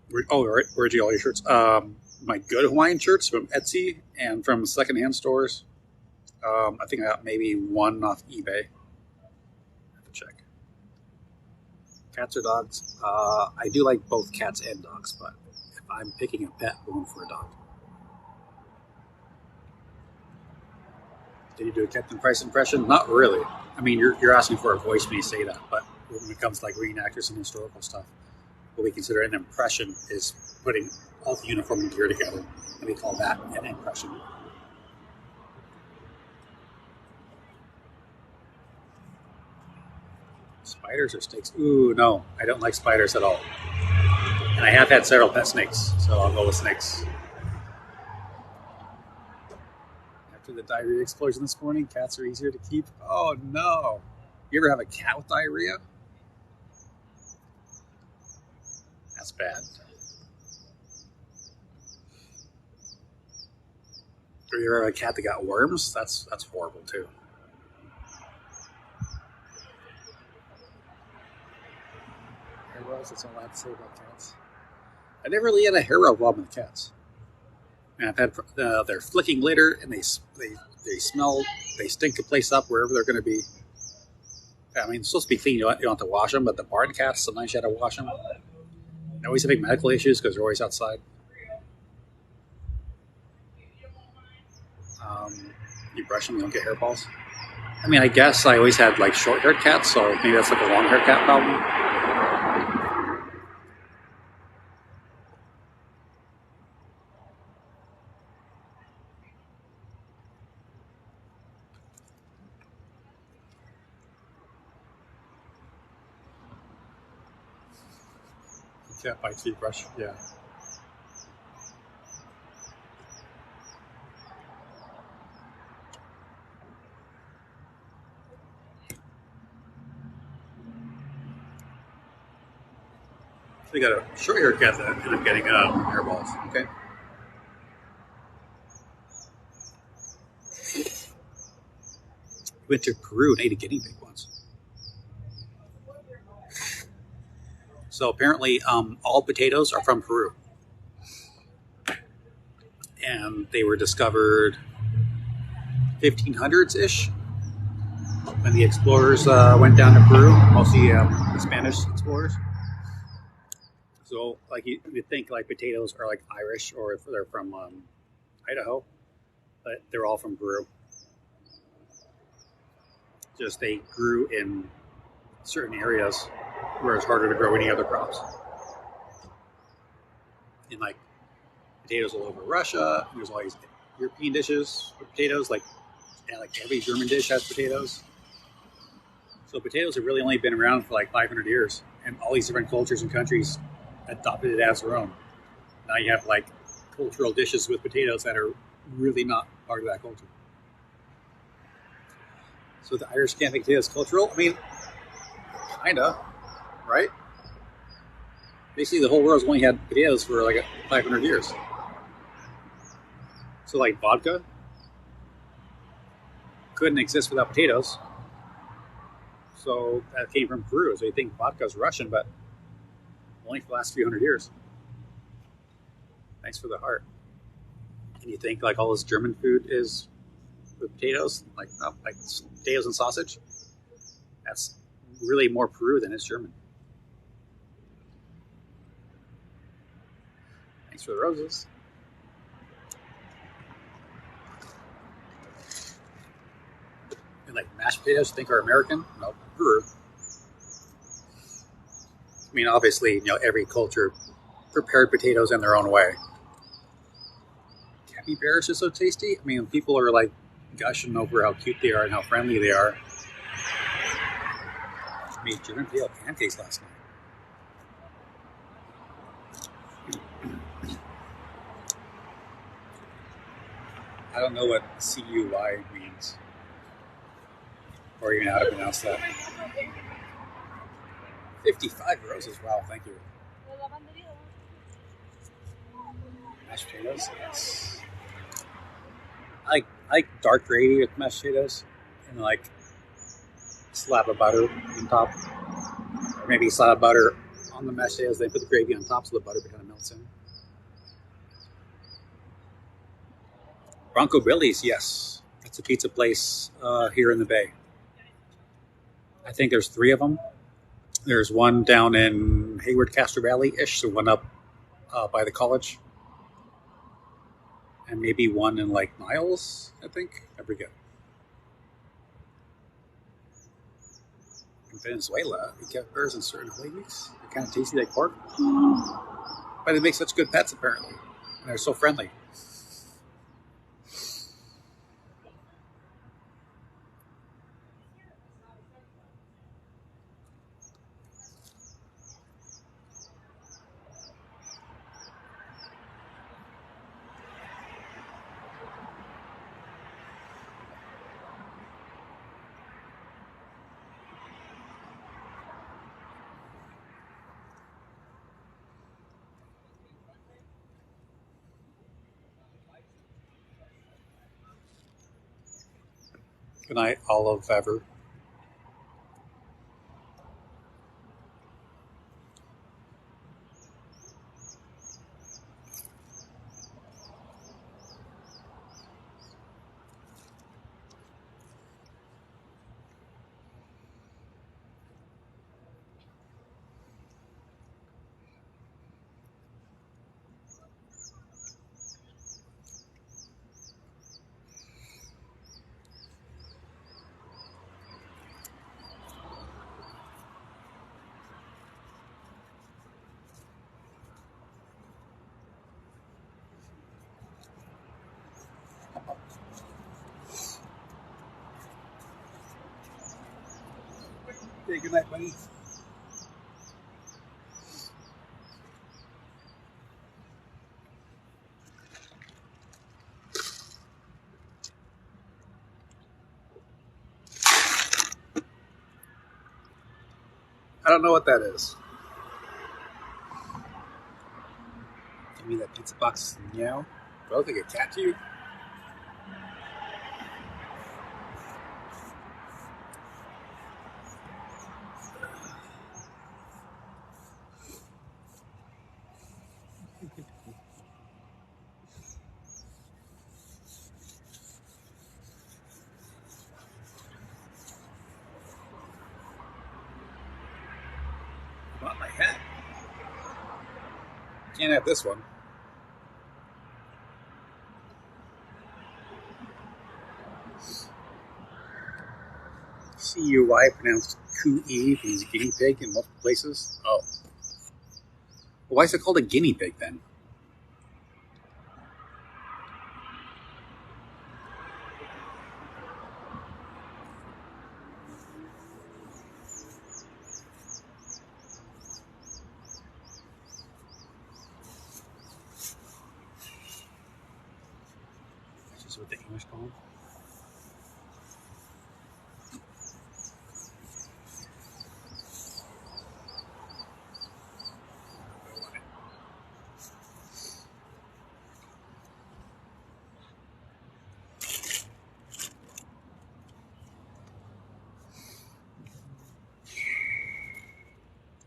Where'd you get all your shirts? My good Hawaiian shirts from Etsy and from secondhand stores. I think I got maybe one off eBay. I have to check. Cats or dogs? I do like both cats and dogs, but if I'm picking a pet, I'm going for a dog. Did you do a Captain Price impression? Not really. I mean, you're asking for a voice when you say that, but when it comes to like reenactors and historical stuff, what we consider an impression is putting all the uniform and gear together, and we call that an impression. Spiders or snakes? Ooh, no, I don't like spiders at all. And I have had several pet snakes, so I'll go with snakes. After the diarrhea explosion this morning, cats are easier to keep. Oh no! You ever have a cat with diarrhea? That's bad. Or you ever have a cat that got worms? That's horrible too. Hair rubs, that's all I have to say about cats. I never really had a hair rub problem with cats. And I've had they're flicking litter, and they smell, they stink a place up wherever they're going to be. I mean, it's supposed to be clean. You don't have to wash them, but the barn cats, sometimes you have to wash them. They're always having medical issues because they're always outside. You brush them, you don't get hairballs. I mean, I guess I always had like short-haired cats, so maybe that's like a long-haired cat problem. Cat bites feet brush, yeah. actually got a short haircut that ended up getting hairballs. Okay. Went to Peru and ate a guinea pig once. So apparently, all potatoes are from Peru, and they were discovered 1500s ish when the explorers went down to Peru, mostly the Spanish explorers. So, like you'd think, like potatoes are like Irish or they're from Idaho, but they're all from Peru. Just they grew in certain areas where it's harder to grow any other crops. And like potatoes all over Russia. There's all these European dishes with potatoes, like every German dish has potatoes. So potatoes have really only been around for like 500 years, and all these different cultures and countries adopted it as their own. Now you have like cultural dishes with potatoes that are really not part of that culture. So the Irish can't make potatoes cultural? I mean, kinda, right? Basically, the whole world's only had potatoes for like 500 years. So like vodka couldn't exist without potatoes. So that came from Peru. So you think vodka's Russian, but only for the last few hundred years. Thanks for the heart. And you think like all this German food is with potatoes, like potatoes and sausage? That's really more Peru than it's German. Thanks for the roses. And like mashed potatoes, you think are American? No, Peru. I mean, obviously, every culture prepared potatoes in their own way. Capybaras are so tasty. I mean, people are like gushing over how cute they are and how friendly they are. I made German potato pancakes last night. I don't know what CUY means, or even how to pronounce that. 55 roses. Wow, thank you. Mashed potatoes, yes. I like dark gravy with mashed potatoes, and like slab of butter on top, or maybe a slab of butter on the mashed potatoes. They put the gravy on top so the butter kind of melts in. Bronco Billy's, yes, that's a pizza place here in the Bay. I think there's 3 of them. There's one down in Hayward, Castro Valley-ish, so one up by the college. And maybe one in like Niles, I think. I forget. In Venezuela, we get bears in certain flavors. They're kind of tasty like pork. But they make such good pets, apparently. And they're so friendly. Good night, Olive Ever. Hey, good night, buddy. I don't know what that is. Give me that pizza box. Meow. Do I look like a cat to you? Not my hat. Can't have this one. C-U-Y pronounced Coo-E means guinea pig in multiple places. Oh. Well, why is it called a guinea pig then? That's just what the English call them.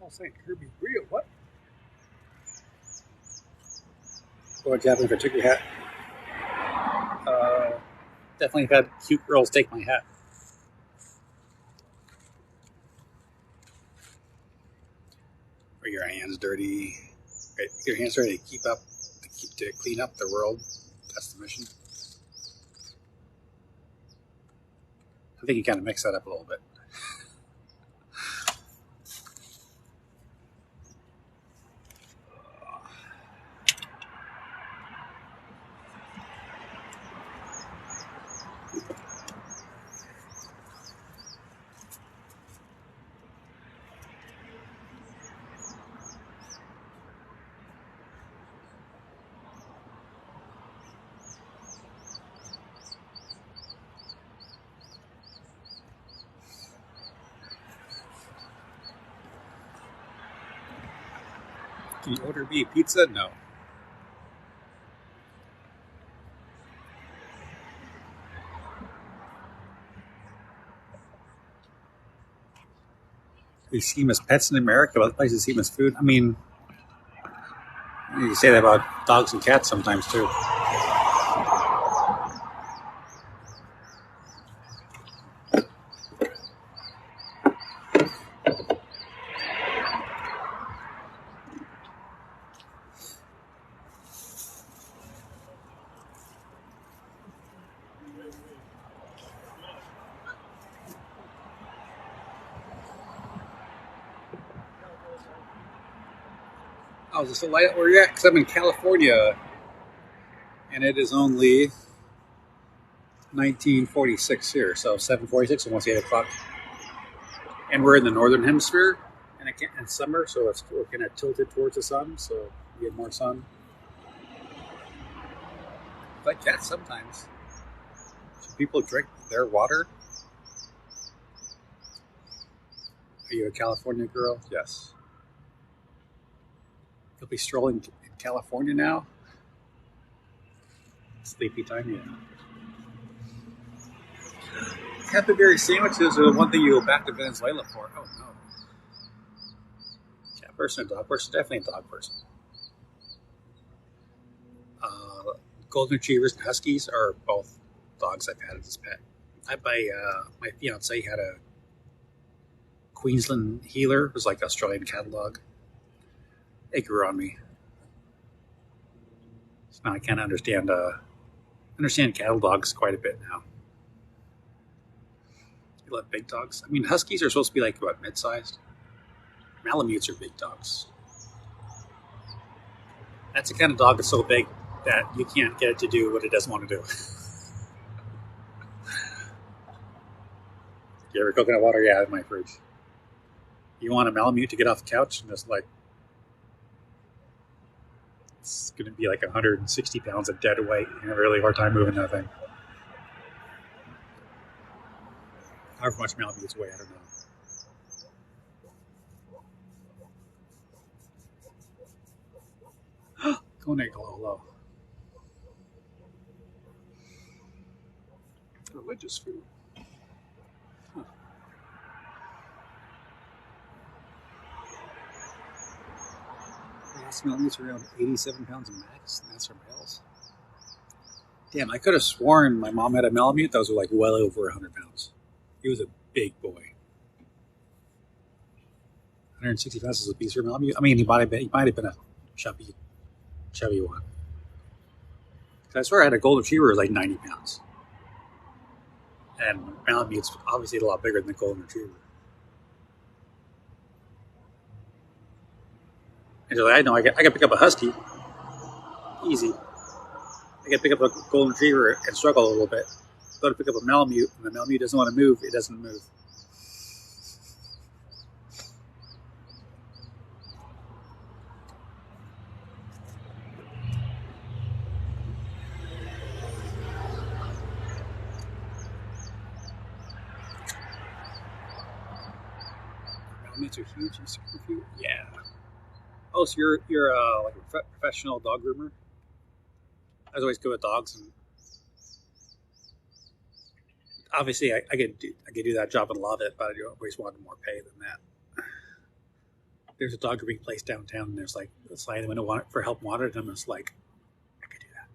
I'll say Kirby real. What? What'd you have if I took your hat? Definitely had cute girls take my hat. Are your hands dirty? Right, your hands dirty to clean up the world. That's the mission. I think you kind of mix that up a little bit. Can you order me a pizza? No. They see them as pets in America, but other places see them as food. I mean, you say that about dogs and cats sometimes too. Oh, is this a light where you're at? Because I'm in California, and it is only 1946 here, so 7:46, almost 8 o'clock. And we're in the northern hemisphere, and it's summer, so we're kind of tilted towards the sun, so we get more sun. Like cats sometimes. Should people drink their water? Are you a California girl? Yes. You'll be strolling in California now? Sleepy time, yeah. Happy berry sandwiches are the one thing you go back to Venezuela for. Oh no. Cat person, dog person, definitely a dog person. Golden retrievers and huskies are both dogs I've had as pet. My fiance had a Queensland Healer. It was like Australian catalog. It grew on me. So now I kind of understand cattle dogs quite a bit now. You love big dogs. I mean, huskies are supposed to be like what, mid-sized. Malamutes are big dogs. That's the kind of dog that's so big that you can't get it to do what it doesn't want to do. You ever coconut water? Yeah, in my fridge. You want a Malamute to get off the couch and just like, it's going to be like 160 pounds of dead weight. You have a really hard time moving that thing. However much Malamutes weigh, I don't know. Konegololo. Religious food. Huh. Last meat around 87 pounds max, and that's for males. Damn, I could have sworn my mom had a Malamute that was like well over 100 pounds. He was a big boy. 160 pounds is a piece for Malamute. I mean, he might have been a chubby one. I swear I had a golden retriever was like 90 pounds. And Malamute's obviously a lot bigger than the golden retriever. And so I know I can pick up a husky. Easy. I can pick up a golden retriever and struggle a little bit. Go to pick up a Malamute, and the Malamute doesn't want to move. It doesn't move. Malamutes are huge and super cute. Yeah. Oh, so you're like a professional dog groomer? I was always good with dogs, and obviously I could do that job and love it, but I always wanted more pay than that. There's a dog grooming place downtown, and there's like a sign in the window for help wanted, and it's like I could do that.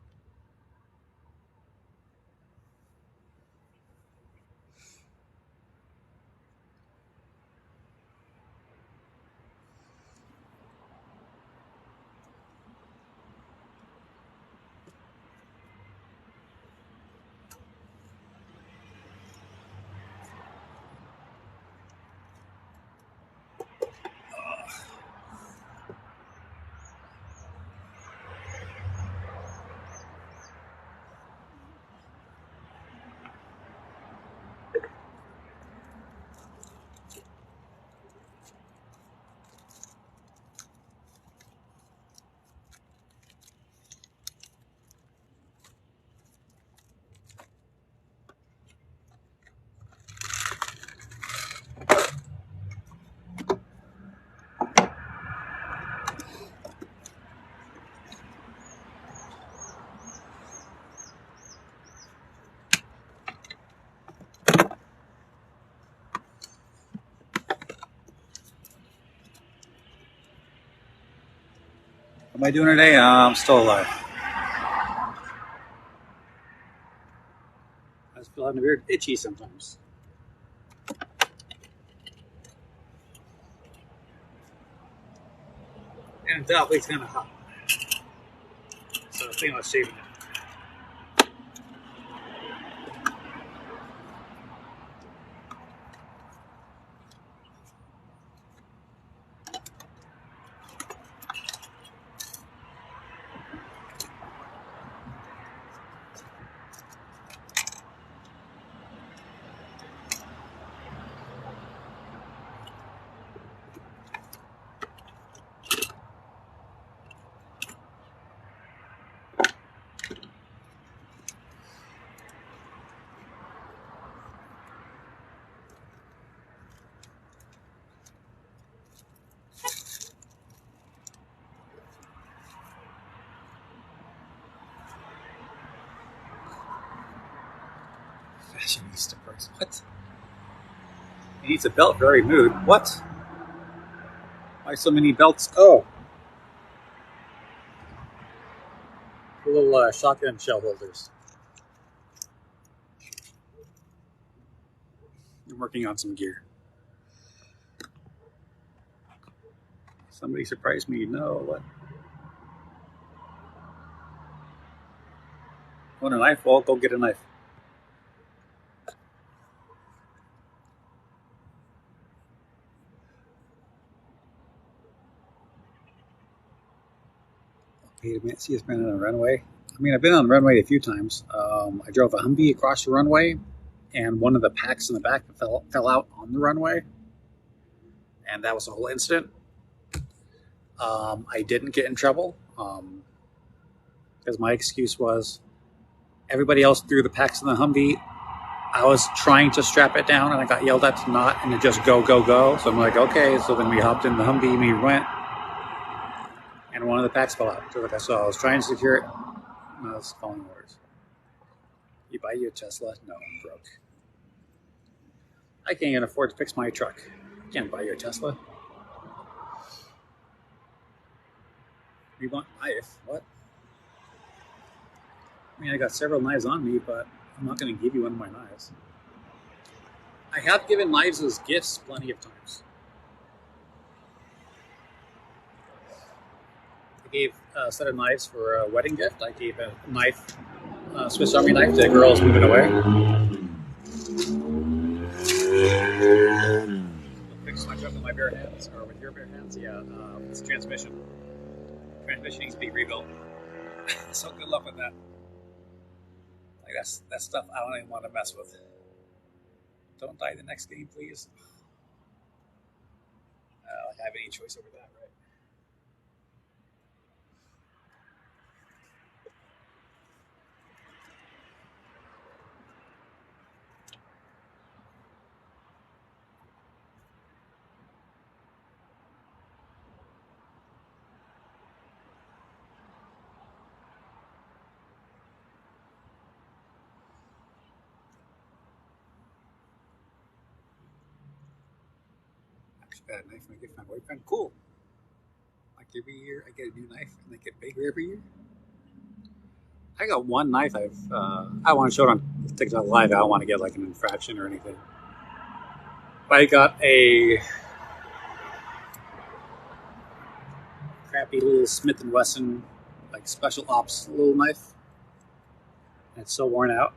What am I doing today? I'm still alive. I just feel having a weird itchy sometimes. And definitely it's kind of hot. So I'm thinking about shaving it. Fashionista price. What? He needs a belt for every mood. What? Why so many belts? Oh. The little shotgun shell holders. I'm working on some gear. Somebody surprised me. No, what? Want a knife? Well, go get a knife. See us been on a runway. I mean, I've been on the runway a few times. I drove a Humvee across the runway, and one of the packs in the back fell out on the runway, and that was the whole incident. I didn't get in trouble because my excuse was everybody else threw the packs in the Humvee. I was trying to strap it down, and I got yelled at to not, and to just go, go, go. So I'm like, okay. So then we hopped in the Humvee, and we went. and one of the packs fell out. So like I saw, I was trying to secure it, and I was following orders. You buy you a Tesla? No, I'm broke. I can't even afford to fix my truck. Can't buy you a Tesla. You want a knife? What? I mean, I got several knives on me, but I'm not going to give you one of my knives. I have given knives as gifts plenty of times. I gave a set of knives for a wedding gift. I gave a knife, a Swiss Army knife, to girls moving away. Fix my truck with my bare hands, or with your bare hands. Yeah, it's transmission. Transmission needs to be rebuilt. So good luck with that. Like that's stuff I don't even want to mess with. Don't die the next game, please. I have any choice over that, right? Got a knife and I give my boyfriend. Cool. Like every year I get a new knife and they get bigger every year. I got one knife I want to show it on TikTok Live. I don't want to get like an infraction or anything. But I got a crappy little Smith & Wesson like special ops little knife. And it's so worn out.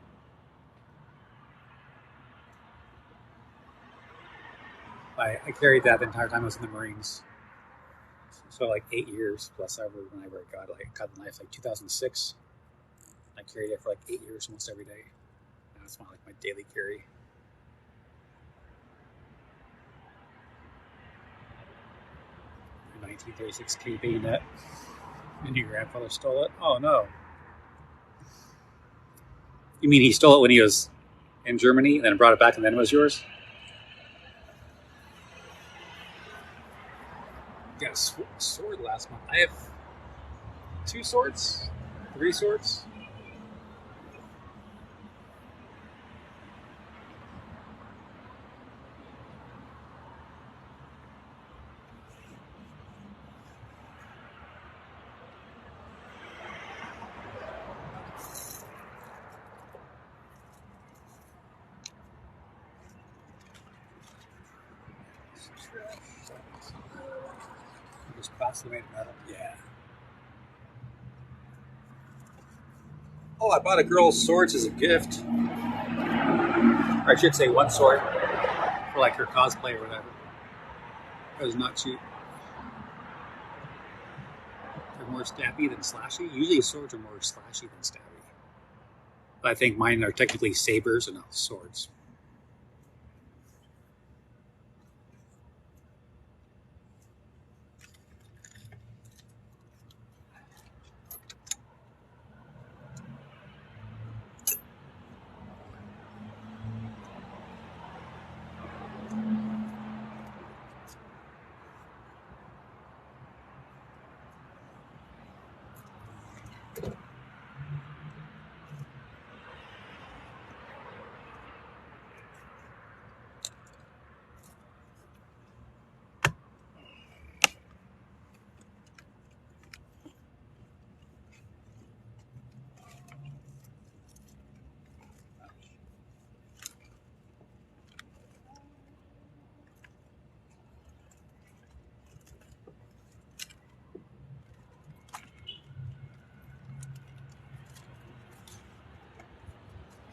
I carried that the entire time I was in the Marines. So like 8 years plus ever whenever I got the knife like 2006. I carried it for like 8 years almost every day. Now it's like my daily carry. A 1936 K bayonet. And your grandfather stole it? Oh no. You mean he stole it when he was in Germany and then brought it back and then it was yours? Got a sword last month. I have 2 swords, 3 swords. Just plastic made metal. Yeah. Oh, I bought a girl's swords as a gift. Or I should say one sword for like her cosplay or whatever. It was not cheap. They're more stabby than slashy. Usually swords are more slashy than stabby. But I think mine are technically sabers and not swords.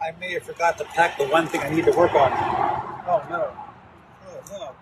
I may have forgot to pack the one thing I need to work on. Oh no. Oh no.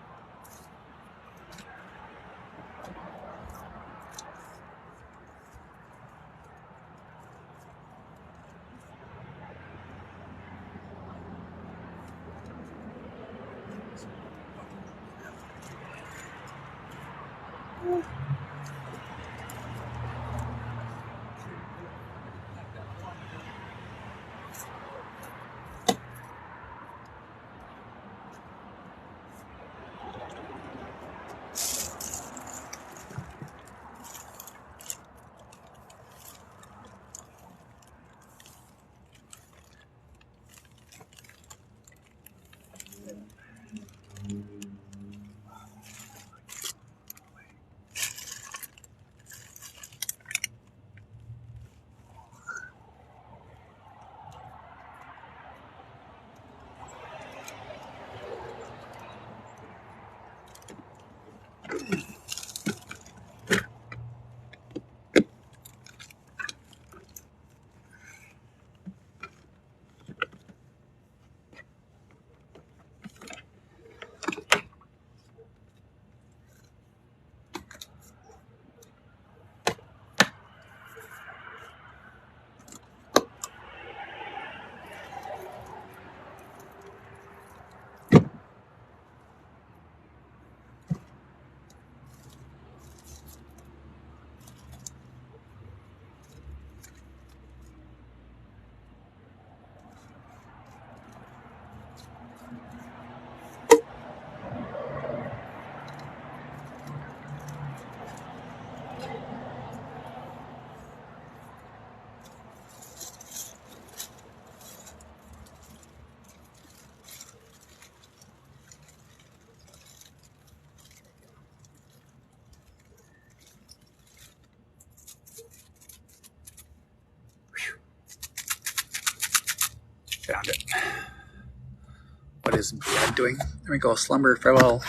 is Brad doing? There we go. Slumber, farewell.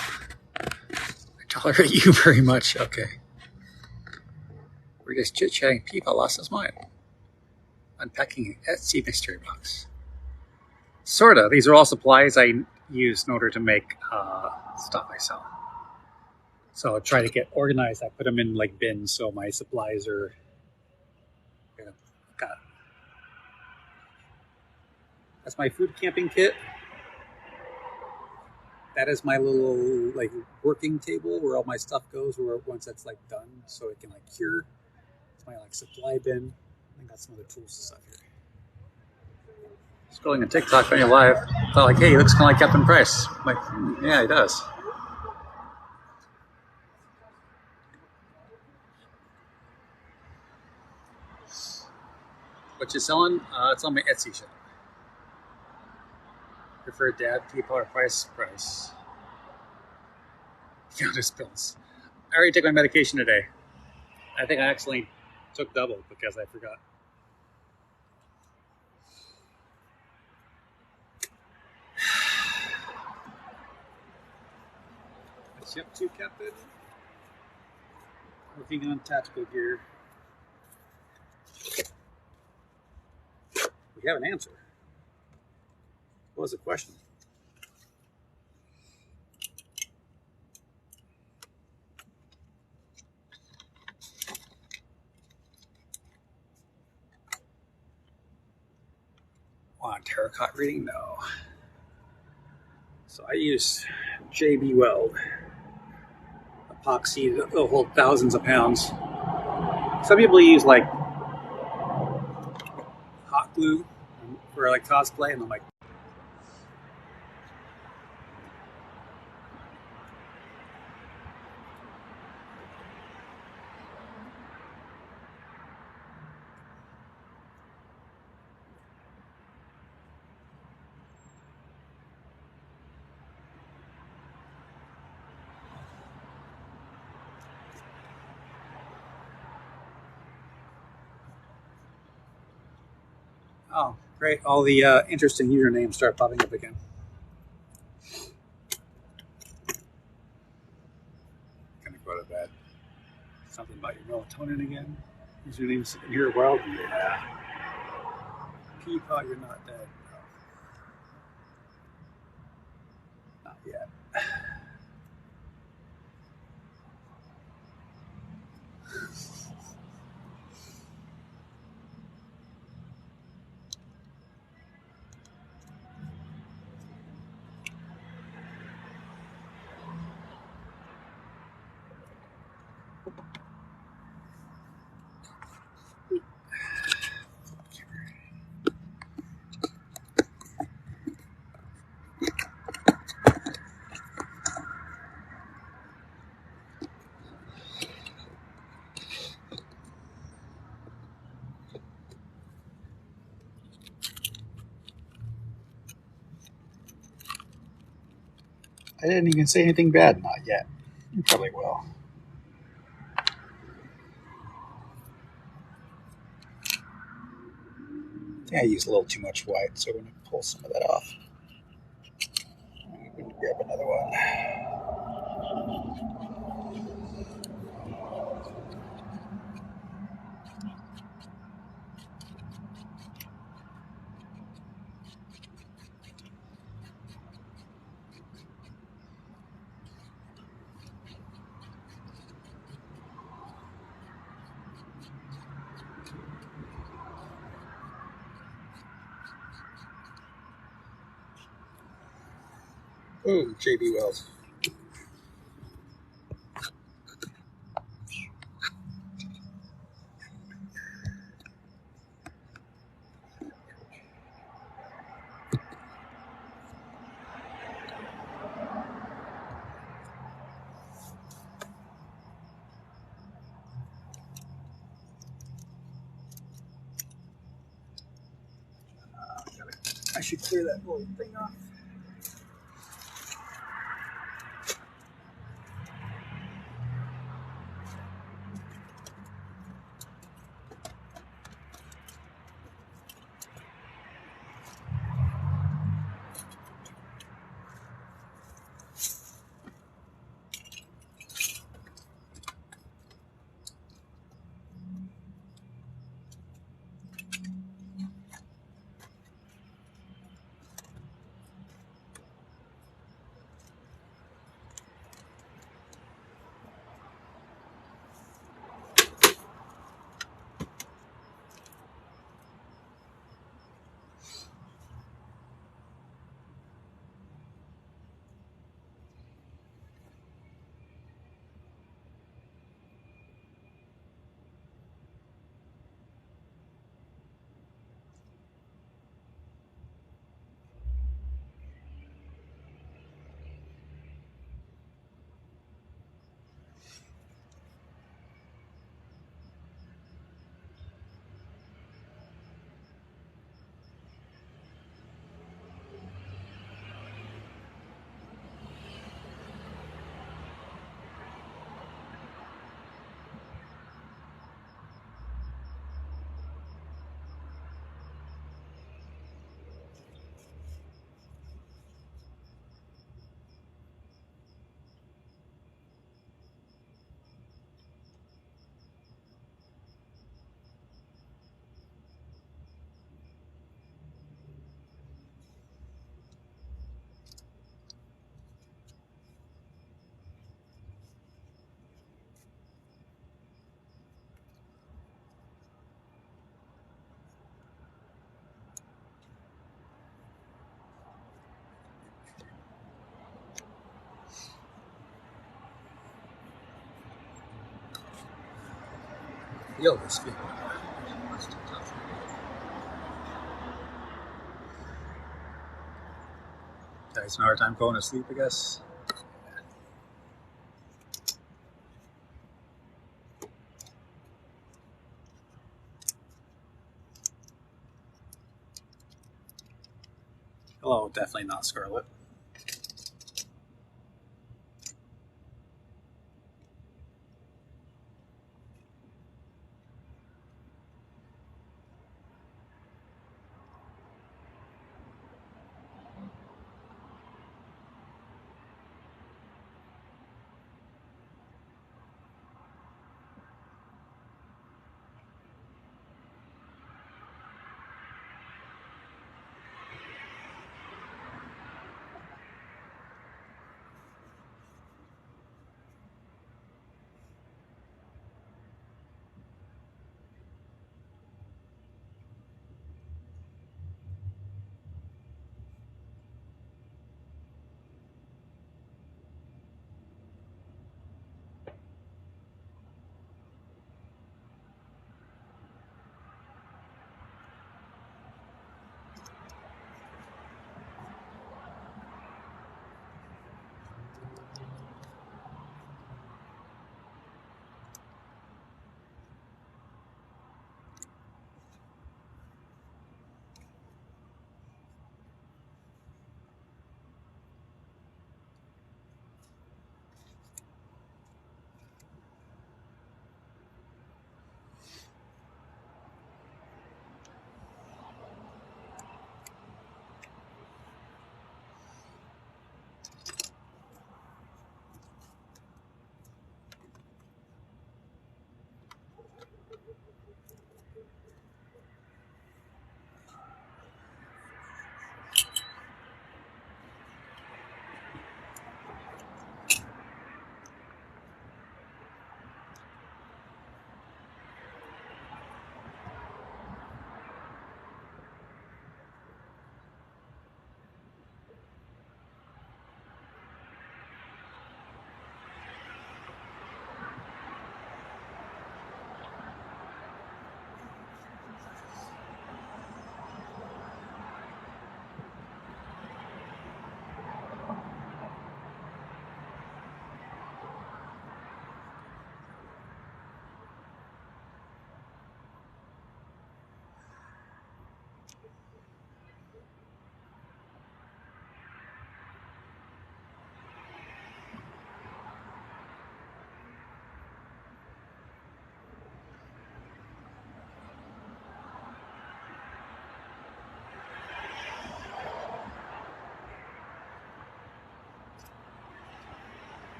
I tolerate you very much. Okay. We're just chit-chatting. Peepa lost his mind. Unpacking an Etsy mystery box. Sorta. These are all supplies I use in order to make stuff I sell. So I'll try to get organized. I put them in like bins so my supplies are... Got That's my food camping kit. That is my little like working table where all my stuff goes. Where once that's like done, so it can like cure. It's my like supply bin. I got some other tools and stuff here. Scrolling on TikTok when you're live, thought like, hey, he looks kind of like Captain Price. I'm like, yeah, he does. What you selling? It's on my Etsy shop. Prefer dad, people, or price. Found his pills. I already took my medication today. I think I actually took double because I forgot. What's you up to, Captain? Working on tactical gear. We have an answer. What was the question? Want tarot card reading? No. So I use JB Weld epoxy that'll hold thousands of pounds. Some people use like hot glue for like cosplay, and I'm like, oh, great. All the interesting usernames start popping up again. Gonna go to bed. Something about your melatonin again. Usernames in your world? Yeah. Peapod, you're not dead. No. Not yet. I didn't even say anything bad. Not yet. You probably will. I think I used a little too much white, so we're going to pull some of that off. I'm going to grab another one. Oh, JB Wells. I should clear that little thing off. feel this feeling. It's an hard time going to sleep, I guess. Hello, definitely not Scarlet.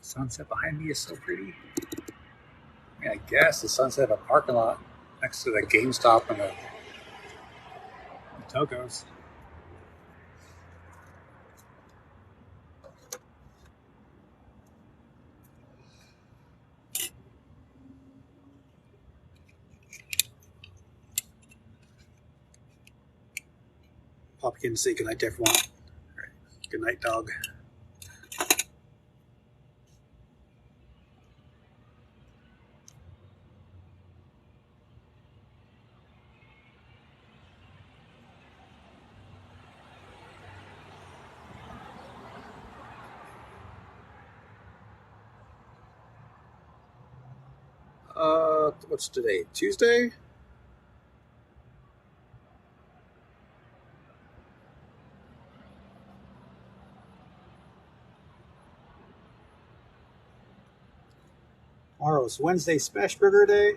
The sunset behind me is so pretty. I mean, I guess the sunset of a parking lot next to the GameStop and the Togos. Pop in and say goodnight to everyone. All right. Good night, dog. What's today? Tuesday? Tomorrow's Wednesday Smash Burger Day.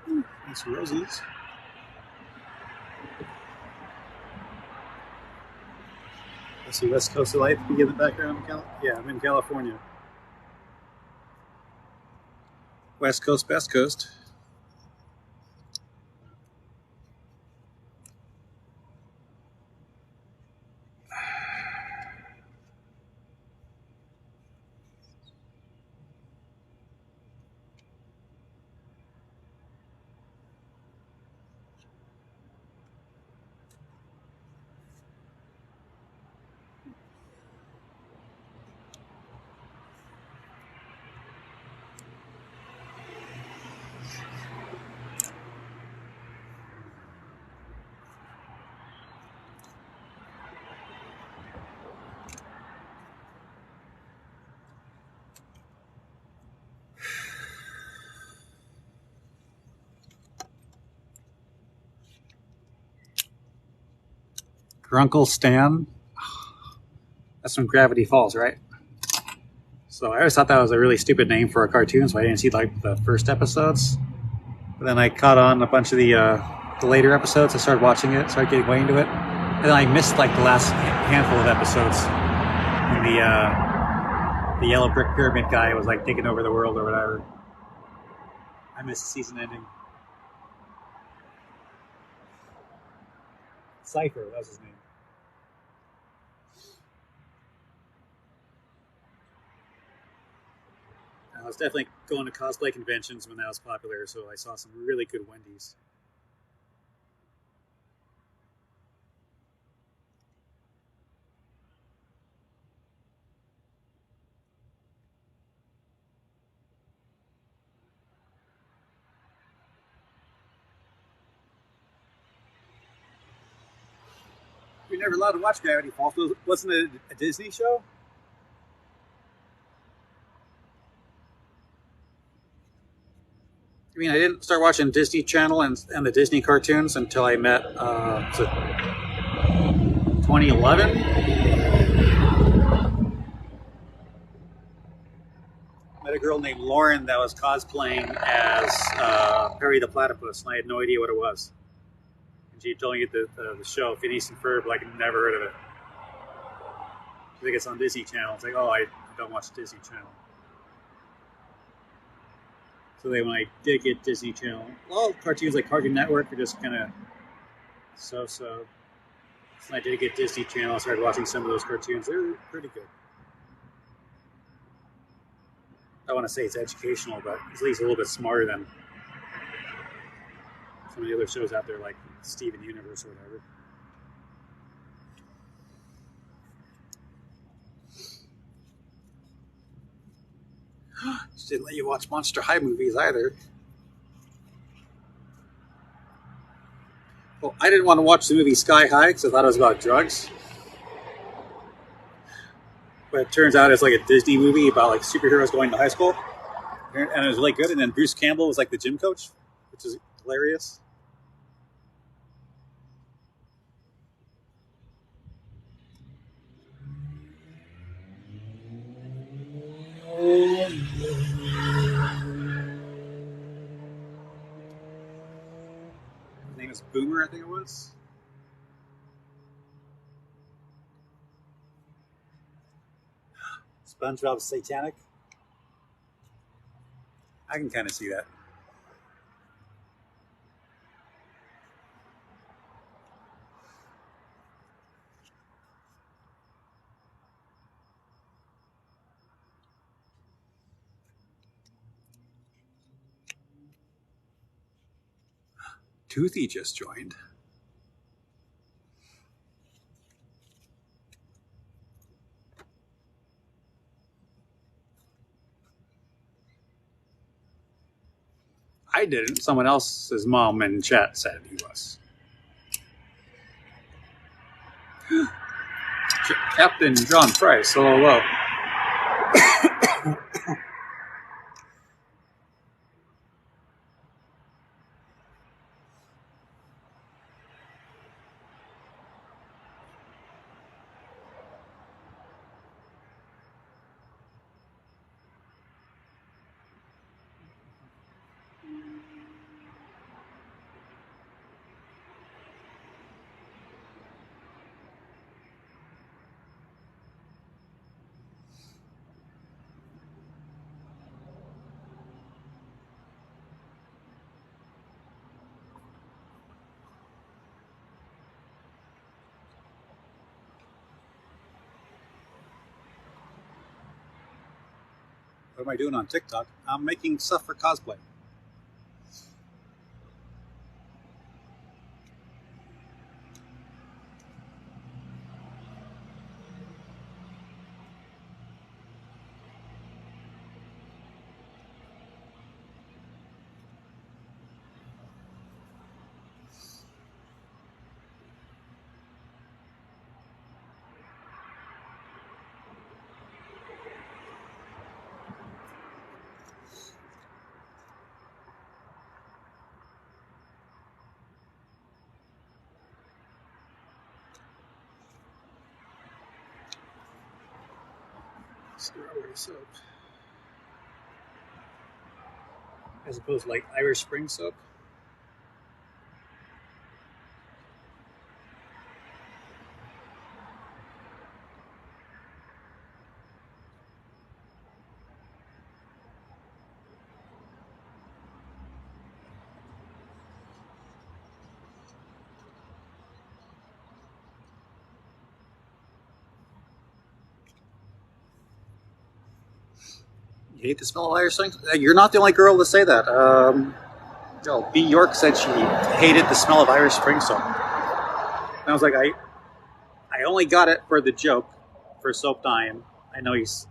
Nice roses. I see West Coast of Life begin in the background. Yeah, I'm in California. West Coast, Best Coast. Grunkle Stan. That's from Gravity Falls, right? So I always thought that was a really stupid name for a cartoon, so I didn't see like the first episodes. But then I caught on a bunch of the later episodes. I started watching it, started getting way into it, and then I missed like the last handful of episodes when the yellow brick pyramid guy was like taking over the world or whatever. I missed the season ending. Cypher, that was his name. I was definitely going to cosplay conventions when that was popular, so I saw some really good Wendy's. You're never allowed to watch Gravity Falls. Wasn't it a Disney show? I mean, I didn't start watching Disney Channel and the Disney cartoons until I met, was it 2011? Met a girl named Lauren that was cosplaying as Perry the Platypus, and I had no idea what it was. And she told me the show, Phineas and Ferb, like, never heard of it. I think it's on Disney Channel. It's like, oh, I don't watch Disney Channel. So then when I did get Disney Channel, well, cartoons like Cartoon Network are just kind of so. So I did get Disney Channel. I started watching some of those cartoons. They're pretty good. I want to say it's educational, but at least a little bit smarter than some of the other shows out there, like Steven Universe or whatever. Just didn't let you watch Monster High movies either. Well, I didn't want to watch the movie Sky High because I thought it was about drugs. But it turns out it's like a Disney movie about like superheroes going to high school. And it was really good. And then Bruce Campbell was like the gym coach, which is hilarious. His name is Boomer, I think it was. SpongeBob's satanic. I can kind of see that. Toothy just joined. I didn't. Someone else's mom in chat said he was. Captain John Price. Hello. What am I doing on TikTok? I'm making stuff for cosplay. Strawberry soap. As opposed to like Irish Spring soap. You hate the smell of Irish Spring? You're not the only girl to say that. B. York said she hated the smell of Irish Spring soap. And I was like, I only got it for the joke for Soap Dime. I know he's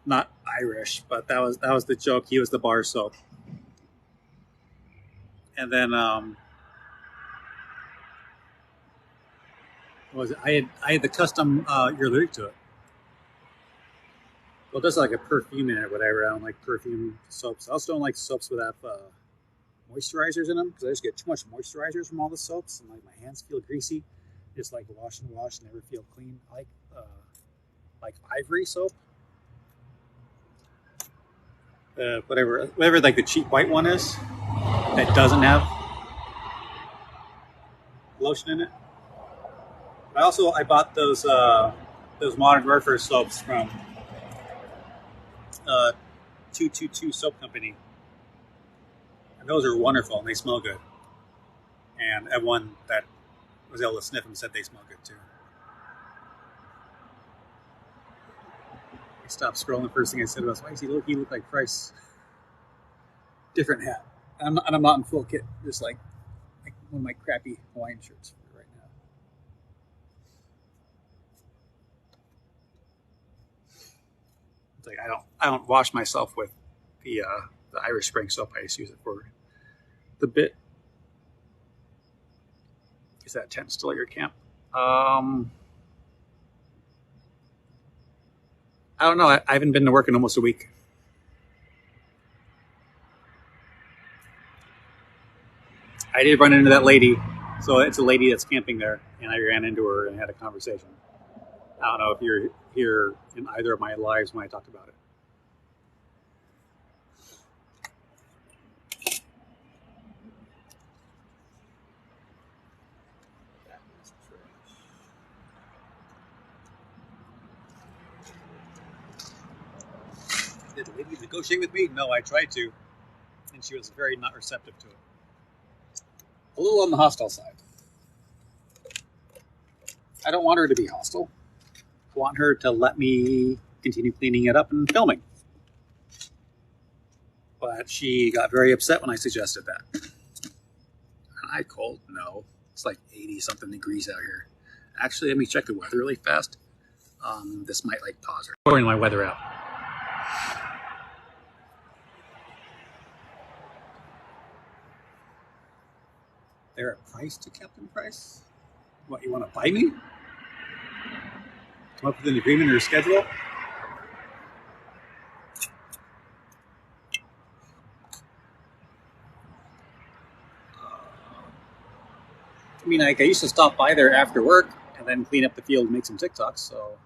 not Irish, but that was the joke. He was the bar soap. And then what was it? I had the custom you're allergic to it. Well, there's like a perfume in it or whatever. I don't like perfume soaps. I also don't like soaps that have moisturizers in them because I just get too much moisturizers from all the soaps and like my hands feel greasy. Just like wash and never feel clean. I like Ivory soap. Whatever like the cheap white one is that doesn't have lotion in it. But also I bought those Modern Warfare soaps from 222 Soap Company. And those are wonderful and they smell good. And everyone that was able to sniff them said they smell good too. I stopped scrolling. First thing I said was, why does he look like Price? Different hat. And I'm not in full kit. Just like one of my crappy Hawaiian shirts right now. It's like I don't wash myself with the Irish Spring soap. I just use it for the bit. Is that tent still at your camp? I don't know. I haven't been to work in almost a week. I did run into that lady. So it's a lady that's camping there, and I ran into her and had a conversation. I don't know if you're here in either of my lives when I talked about it. Did the lady negotiate with me? No, I tried to, and she was very not receptive to it. A little on the hostile side. I don't want her to be hostile. I want her to let me continue cleaning it up and filming. But she got very upset when I suggested that. Hi, cold? No. It's like 80-something degrees out here. Actually, let me check the weather really fast. This might like pause her. Pouring my weather out. They're at Price to Captain Price? What, you want to buy me? Come up with an agreement or a schedule? I mean, like, I used to stop by there after work and then clean up the field and make some TikToks. So, I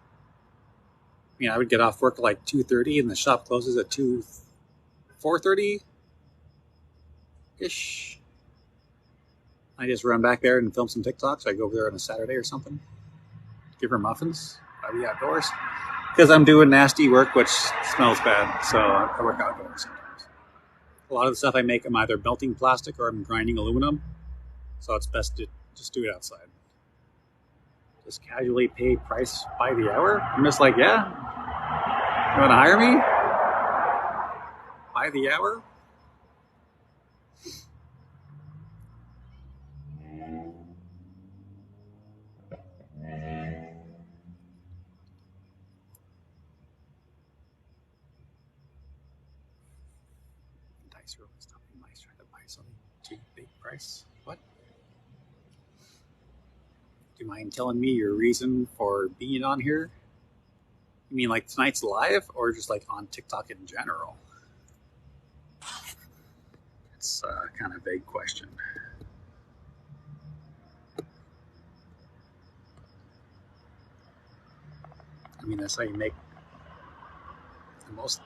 mean, I would get off work at like 2:30 and the shop closes at 4:30-ish. I just run back there and film some TikToks. I go over there on a Saturday or something. Give her muffins. I'll be outdoors. Because I'm doing nasty work, which smells bad. So I work outdoors sometimes. A lot of the stuff I make, I'm either melting plastic or I'm grinding aluminum. So it's best to just do it outside. Just casually pay price by the hour. I'm just like, yeah. You want to hire me? By the hour? Dice roll is nothing nice. Trying to buy something too big price. What? Do you mind telling me your reason for being on here? You mean like tonight's live, or just like on TikTok in general? It's a kind of vague question. I mean, that's how you make the most,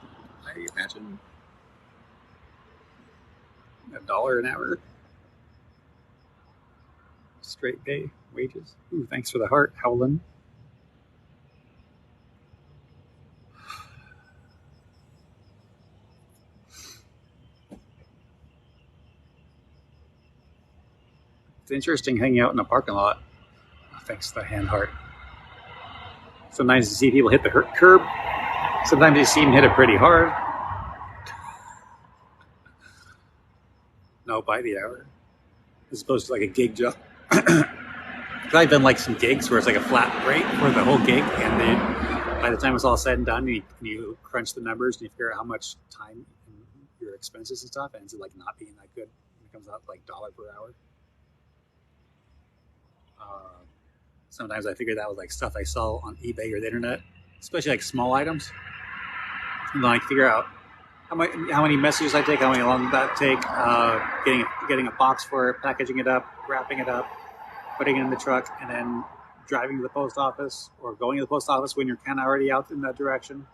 I imagine, $1 an hour. Straight pay, wages. Ooh, thanks for the heart, Howlin'. It's interesting hanging out in a parking lot. Thanks to the hand heart. Sometimes you see people hit the curb. Sometimes you see them hit it pretty hard. No, by the hour. As opposed to like a gig job. I've done like some gigs where it's like a flat rate for the whole gig, and then by the time it's all said and done, you crunch the numbers and you figure out how much time and your expenses and stuff, and it's like not being that good. It comes out like $1 per hour. Sometimes I figure that was like stuff I sell on eBay or the internet, especially like small items. And then I figure out how many messages I take, how long did that take, getting a box for it, packaging it up, wrapping it up, putting it in the truck, and then driving to the post office or going to the post office when you're kind of already out in that direction.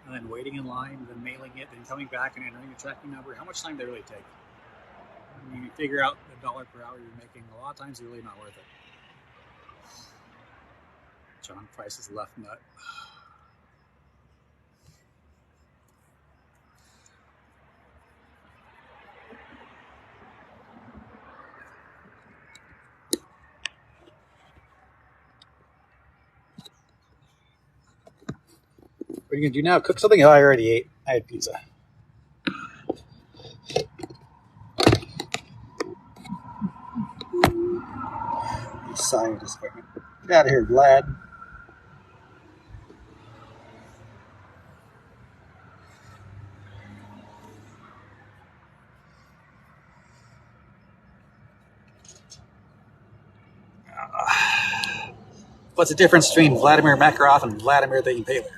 And then waiting in line, then mailing it, then coming back and entering a tracking number. How much time did it really take? When you figure out the $1 per hour you're making, a lot of times it's really not worth it. John Price's left nut. What are you going to do now? Cook something? Oh, I already ate. I had pizza. Sign of disappointment. Get out of here, Vlad. What's the difference between Vladimir Makarov and Vladimir the Impaler?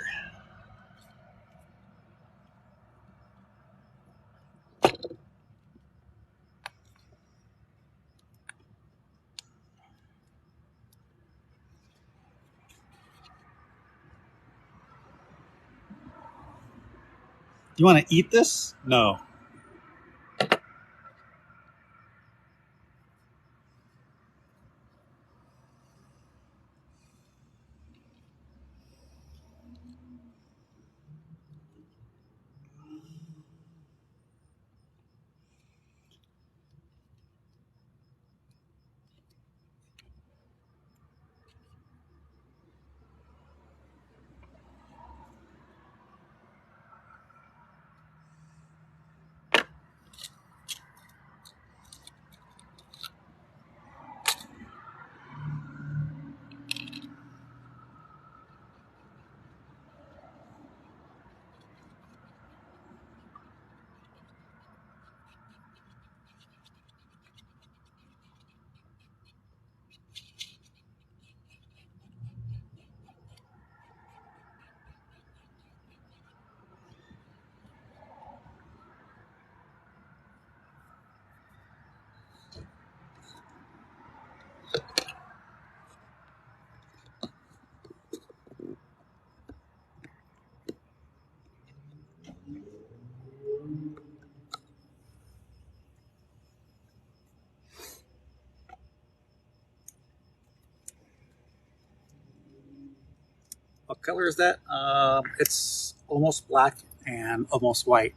Do you want to eat this? No. What color is that? It's almost black and almost white.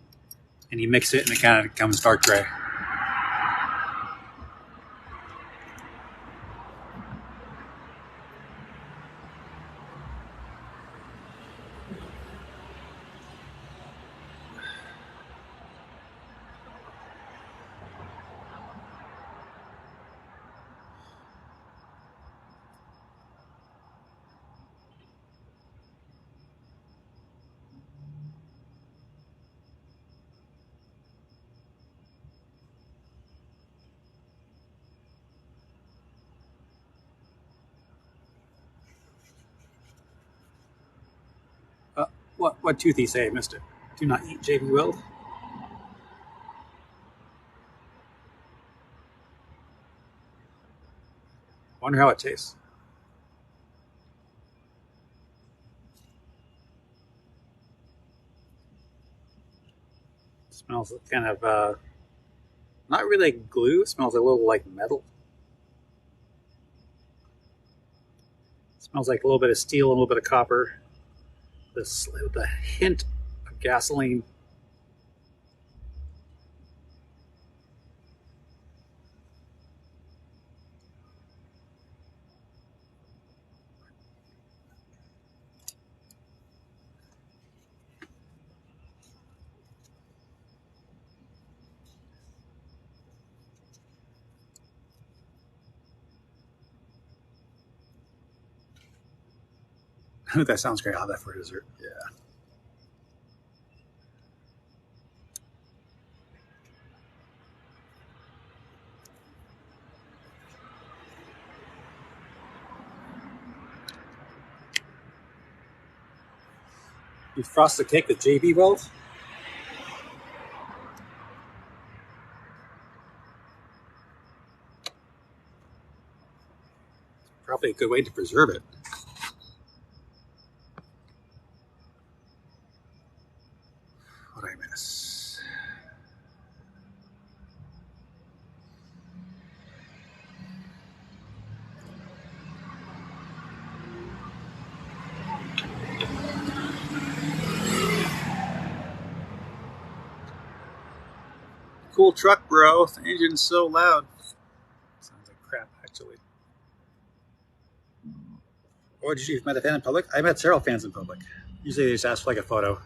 And you mix it and it kind of becomes dark gray. What toothy say? I missed it. Do not eat JB Weld. Wonder how it tastes. It smells kind of not really like glue. It smells a little like metal. It smells like a little bit of steel and a little bit of copper. This with a hint of gasoline. That sounds great. I'll have that for dessert. Yeah. You frost the cake with JB Weld? Probably a good way to preserve it. What did I miss? Cool truck, bro. The engine's so loud. Sounds like crap, actually. What did you met a fan in public? I met several fans in public. Usually they just ask for like a photo.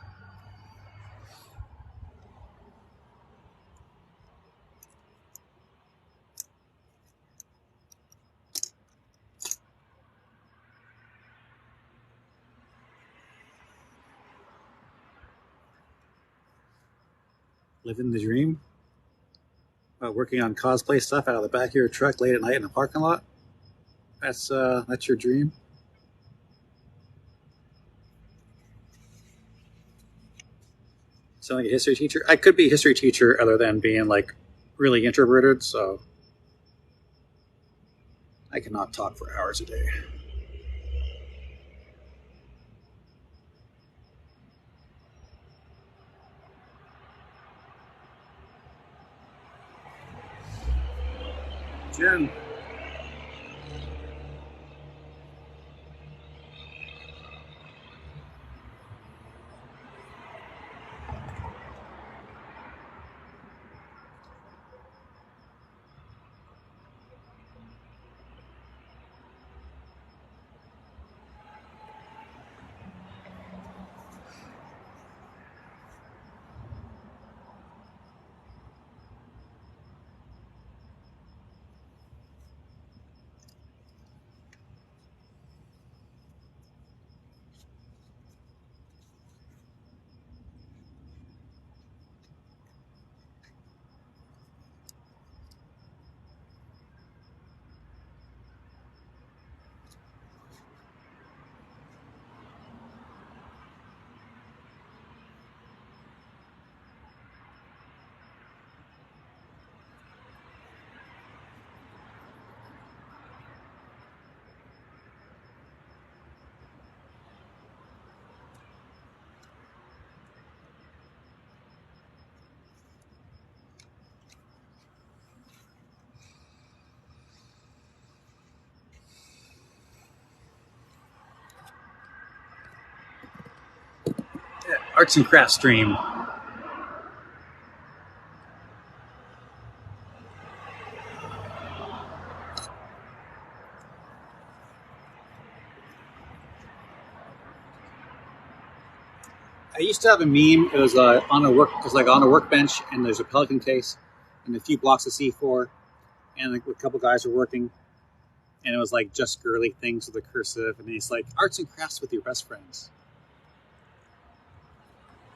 Living the dream. Working on cosplay stuff out of the back of your truck late at night in a parking lot. That's your dream. Sound like a history teacher? I could be a history teacher other than being like really introverted, so I cannot talk for hours a day. Jen. Arts and crafts stream. I used to have a meme. It was on a workbench, and there's a Pelican case, and a few blocks of C4, and like, a couple guys are working, and it was like just girly things with a cursive, and it's like arts and crafts with your best friends.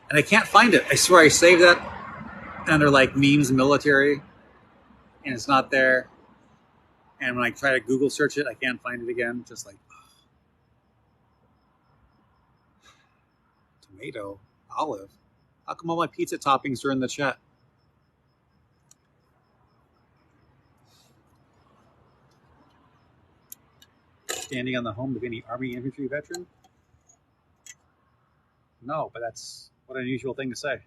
And I can't find it. I swear I saved that under like memes military, and it's not there. And when I try to Google search it, I can't find it again. Just like tomato, olive. How come all my pizza toppings are in the chat? Standing on the home of any Army infantry veteran? No, but that's what an unusual thing to say.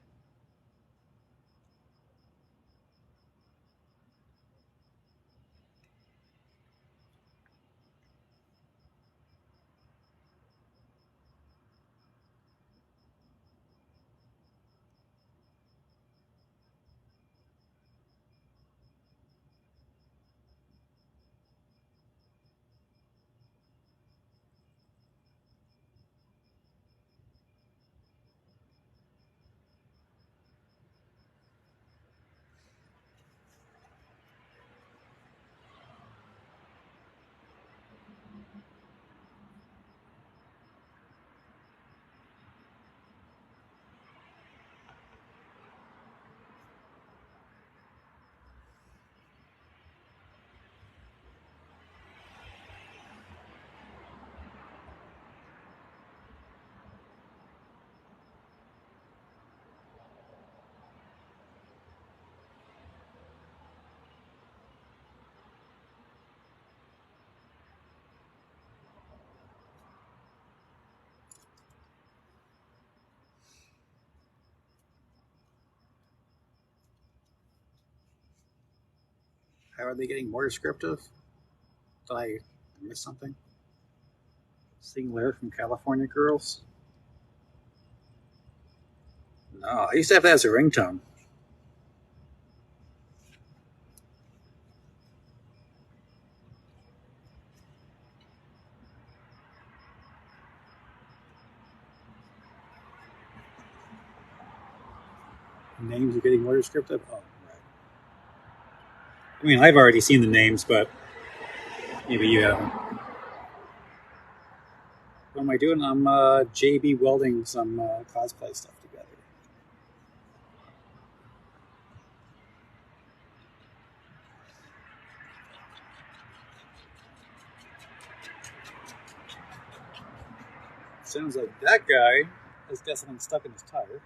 How are they getting more descriptive? Did I miss something? Seeing Larry from California Girls? No, I used to have that as a ringtone. Names are getting more descriptive? Oh, right. I mean, I've already seen the names, but maybe you haven't. What am I doing? I'm JB welding some cosplay stuff together. Sounds like that guy has got something stuck in his tire.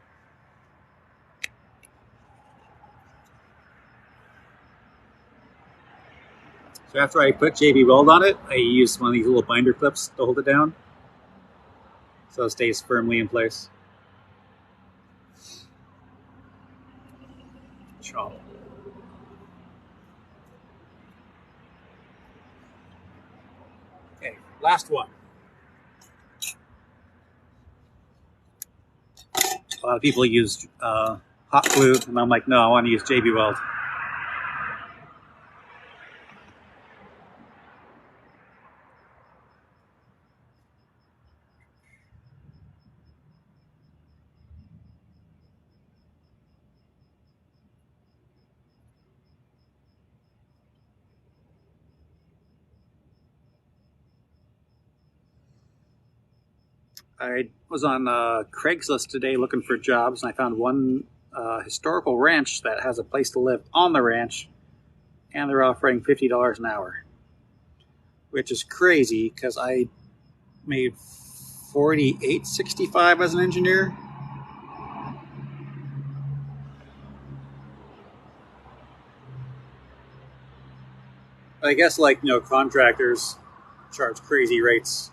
So after I put JB Weld on it, I used one of these little binder clips to hold it down so it stays firmly in place. Chop. Okay, last one. A lot of people use hot glue, and I'm like, no, I want to use JB Weld. I was on Craigslist today looking for jobs, and I found one historical ranch that has a place to live on the ranch, and they're offering $50 an hour, which is crazy because I made $48.65 as an engineer. I guess, like, contractors charge crazy rates,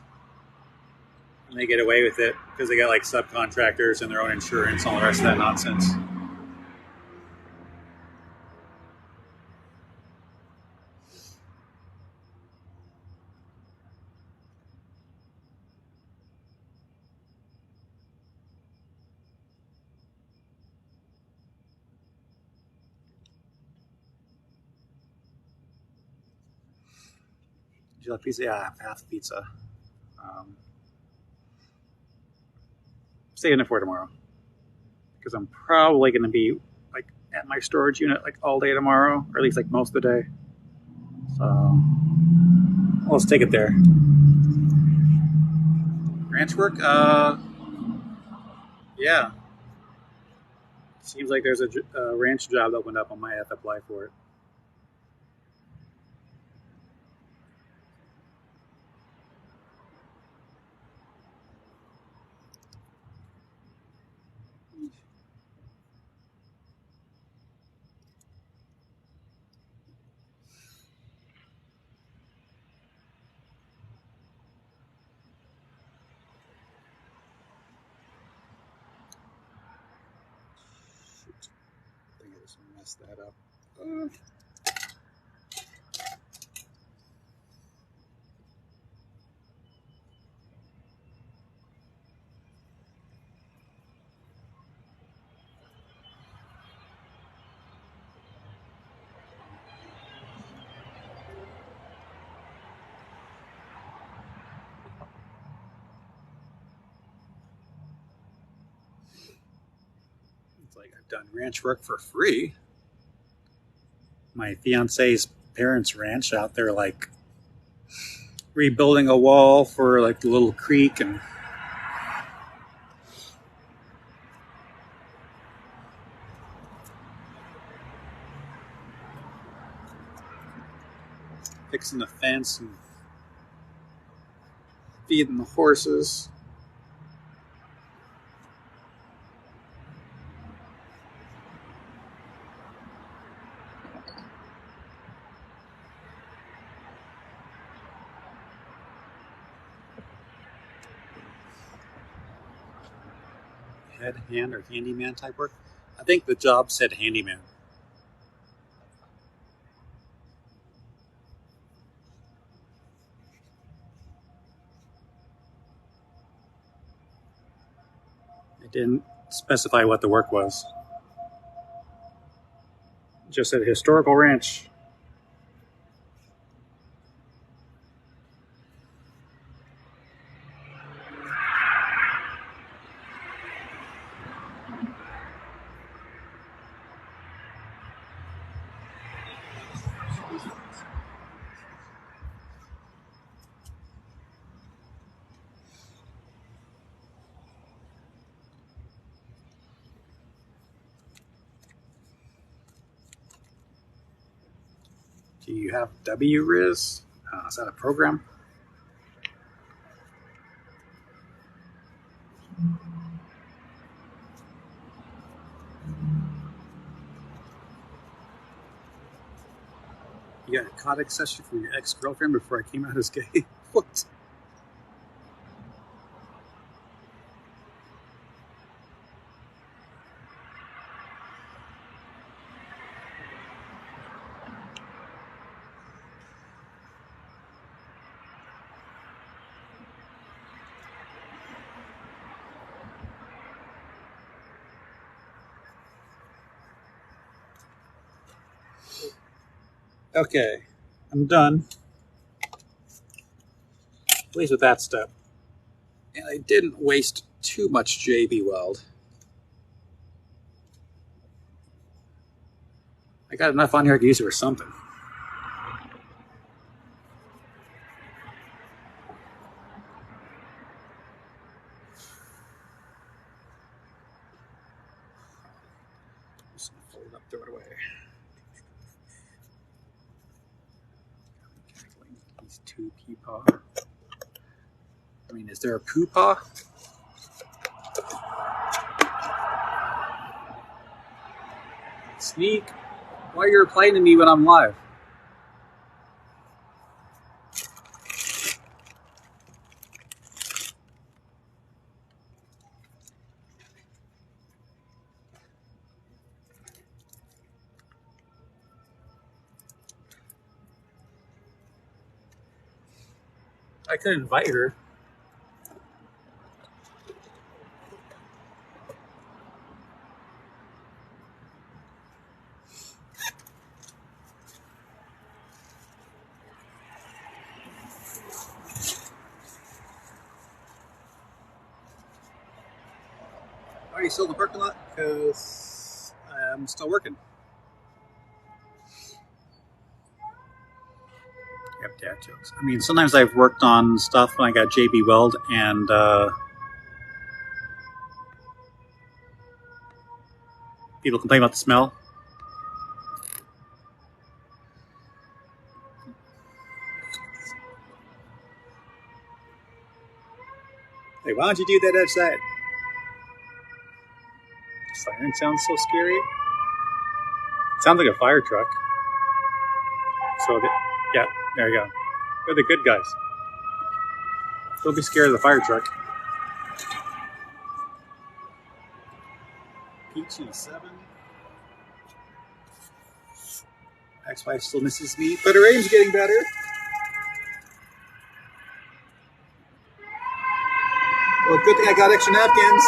and they get away with it because they got like subcontractors and their own insurance and all the rest of that nonsense. Do you like pizza? Yeah, half pizza. Saving it for tomorrow because I'm probably going to be like at my storage unit like all day tomorrow, or at least like most of the day. So let's take it there. Ranch work? Yeah. Seems like there's a ranch job that opened up. I might have to apply for it. Just mess that up. It's like I've done ranch work for free. My fiance's parents' ranch out there, like rebuilding a wall for like the little creek and fixing the fence and feeding the horses. Head, hand, or handyman type work. I think the job said handyman. It didn't specify what the work was. It just said historical ranch. Do you have WRIS? Is that a program? You got a cottage session from your ex-girlfriend before I came out as gay? What? Okay, I'm done. Pleased with that step. And I didn't waste too much JB Weld. I got enough on here I could use it for something. Just gonna fold it up, throw it away. These two peepaw. I mean, is there a poo-paw? Sneak, why are you replying to me when I'm live? I could invite her. Are you still in the parking lot? Because I'm still working. Yep, dad jokes. I mean, sometimes I've worked on stuff when I got JB Weld, and people complain about the smell. Hey, why don't you do that outside? Siren sounds so scary. It sounds like a fire truck. So, yeah, there you go. They're the good guys. Don't be scared of the fire truck. PG7. Ex-wife still misses me, but her aim's getting better. Well, good thing I got extra napkins.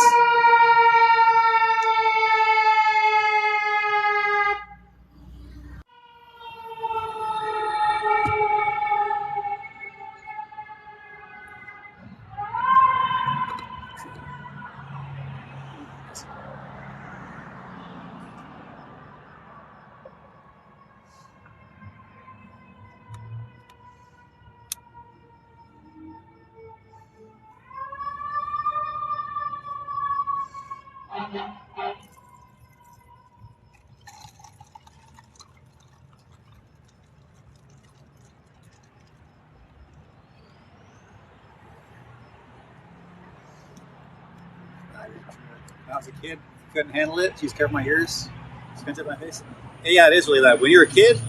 When I was a kid, couldn't handle it. She used to cover my ears, spins up my face. Yeah, it is really loud. When you're a kid,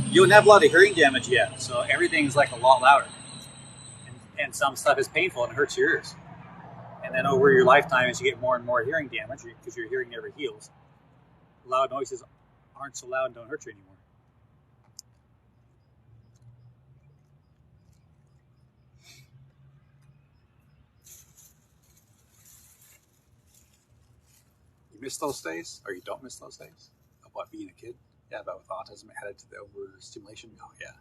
you don't have a lot of hearing damage yet, so everything's like a lot louder. And some stuff is painful and hurts your ears. And then over your lifetime, as you get more and more hearing damage, because your hearing never heals, loud noises aren't so loud and don't hurt you anymore. You miss those days, or you don't miss those days of what being a kid? Yeah, but with autism added to the overstimulation. Oh yeah.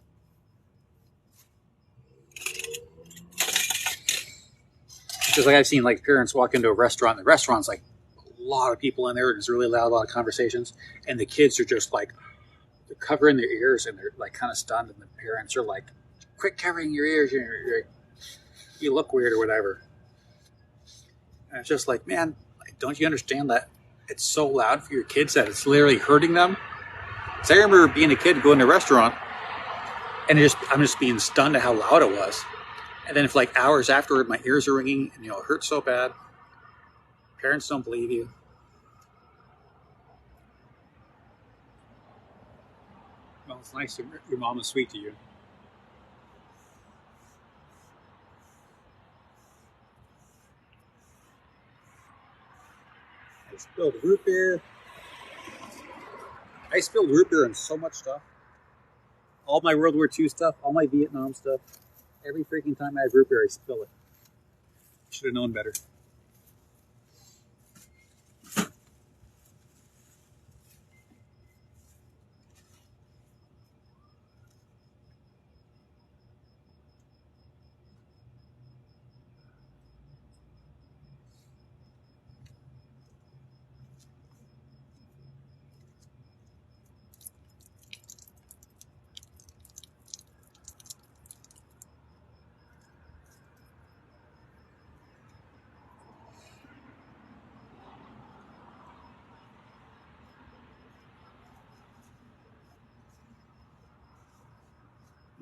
Because like I've seen like parents walk into a restaurant, and the restaurant's like a lot of people in there, and it's really loud, a lot of conversations, and the kids are just like they're covering their ears and they're like kind of stunned, and the parents are like, "Quit covering your ears, you look weird or whatever." And it's just like, man, don't you understand that it's so loud for your kids that it's literally hurting them? Because I remember being a kid going to a restaurant, and I'm just being stunned at how loud it was. And then, if like hours afterward, my ears are ringing, and it hurts so bad. Parents don't believe you. Well, it's nice your mom is sweet to you. I spilled root beer. I spilled root beer on so much stuff. All my World War II stuff, all my Vietnam stuff. Every freaking time I have root beer, I spill it. Should have known better.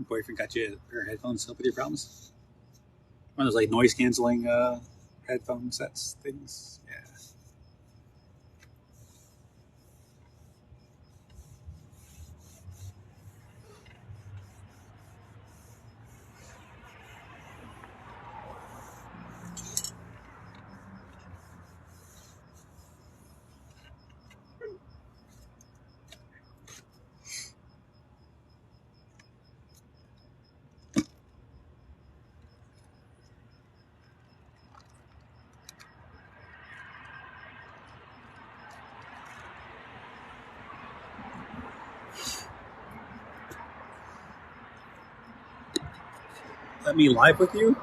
Boyfriend got you a pair of headphones to help with your problems? One of those like noise canceling headphone sets things? Yeah. Let me live with you?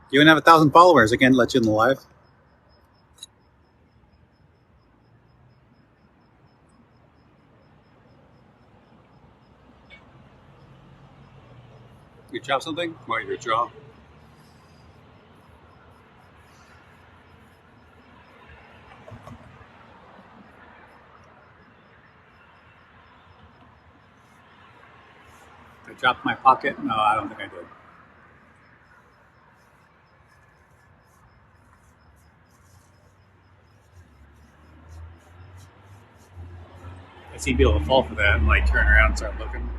You even have 1,000 followers. I can't let you in the live. You chop something? What, your jaw? I dropped my pocket? No, I don't think I did. I see people fall for that and like turn around and start looking.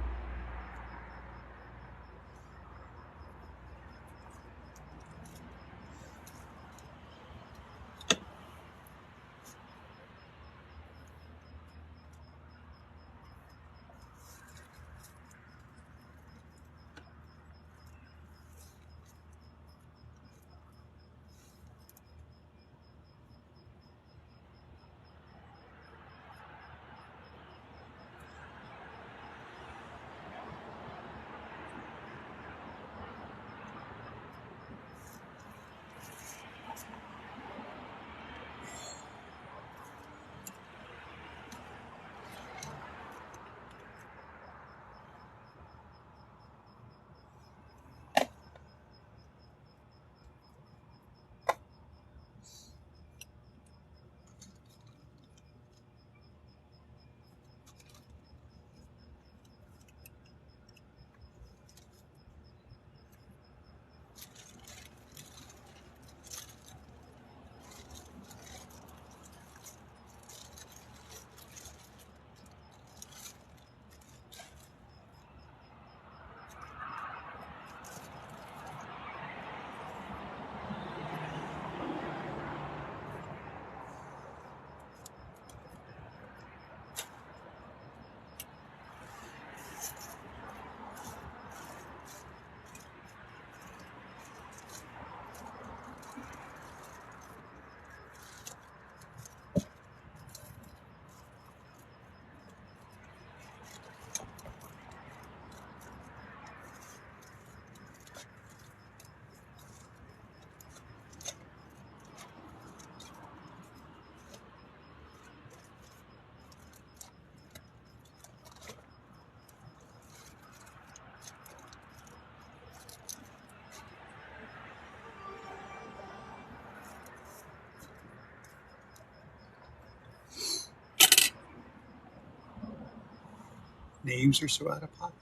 Names are so out of pocket.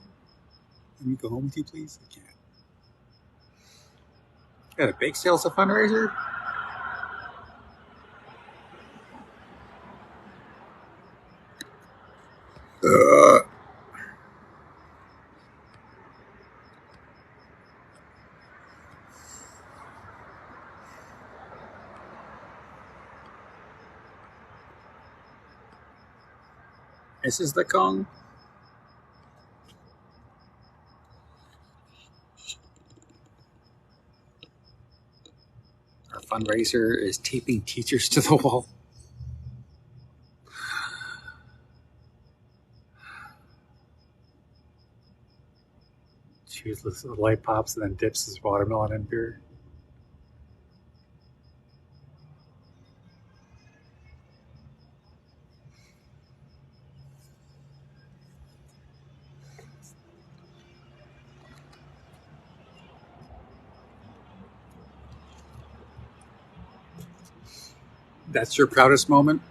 Let me go home with you, please. I can't. Got a bake sale's a fundraiser? Uh, this is the Kong. Our fundraiser is taping teachers to the wall. Chooses the light pops and then dips his watermelon in beer. That's your proudest moment?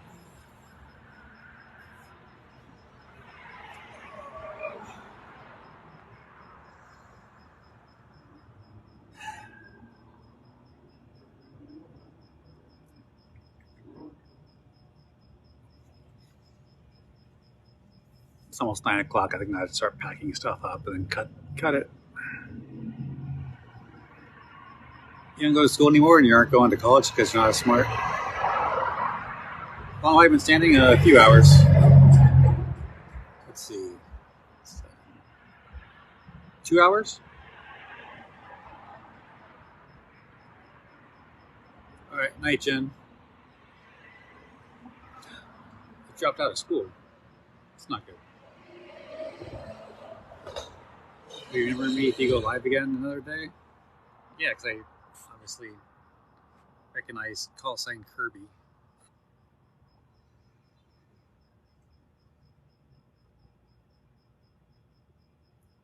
It's almost 9 o'clock. I think I have to start packing stuff up and then cut it. You don't go to school anymore and you aren't going to college because you're not as smart? How long have I been standing? A few hours. Let's see. 2 hours? All right, night, Jen. I dropped out of school. It's not good. Do you remember me if you go live again another day? Yeah, because I obviously recognize call sign Kirby.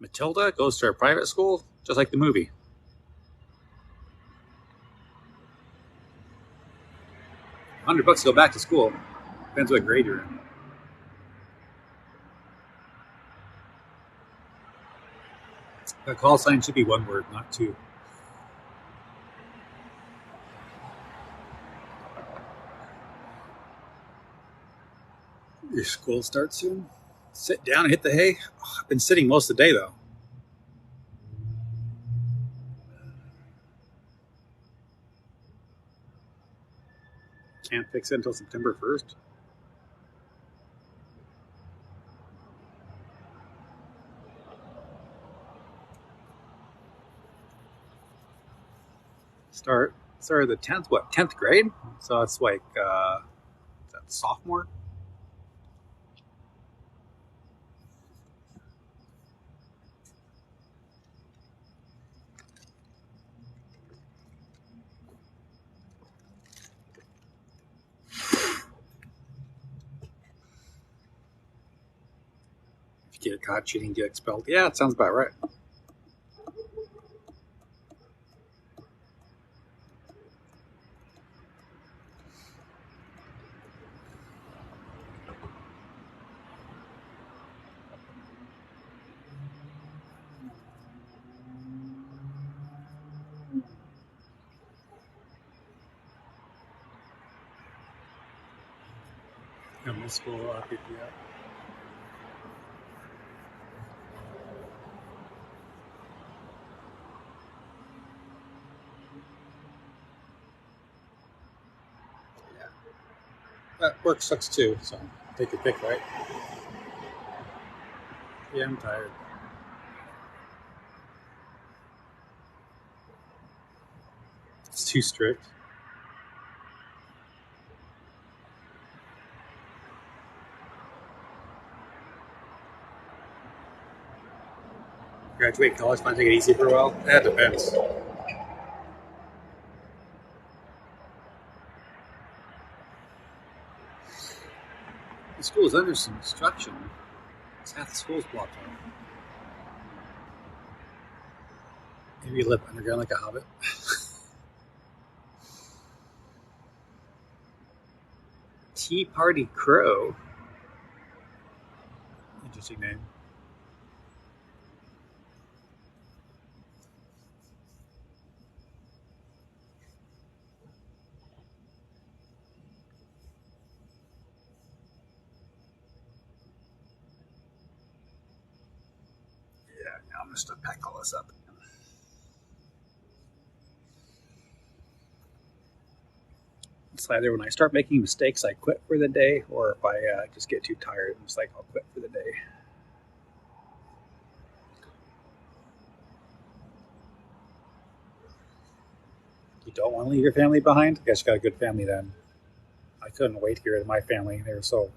Matilda goes to a private school, just like the movie. $100 to go back to school. Depends what grade you're in. The call sign should be one word, not two. Your school starts soon? Sit down and hit the hay? Oh, I've been sitting most of the day, though. Can't fix it until September 1st. Started the 10th, what, 10th grade? So it's like, is that sophomore? If you get caught cheating, get expelled. Yeah, it sounds about right. I'm in school, I'll pick you up. That work sucks too, so take your pick, right? Yeah, I'm tired. It's too strict. Graduate college, might take it easy for a while. That depends. The school is under some construction. It's half the school's blocked off. Maybe you live underground like a hobbit. Tea Party Crow. Interesting name. now I'm just gonna pack all this up. It's either when I start making mistakes, I quit for the day, or if I just get too tired, it's like I'll quit for the day. You don't want to leave your family behind? I guess you got a good family then. I couldn't wait here with my family. They're so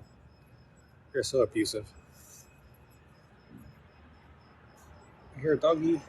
abusive. I hear a doggy.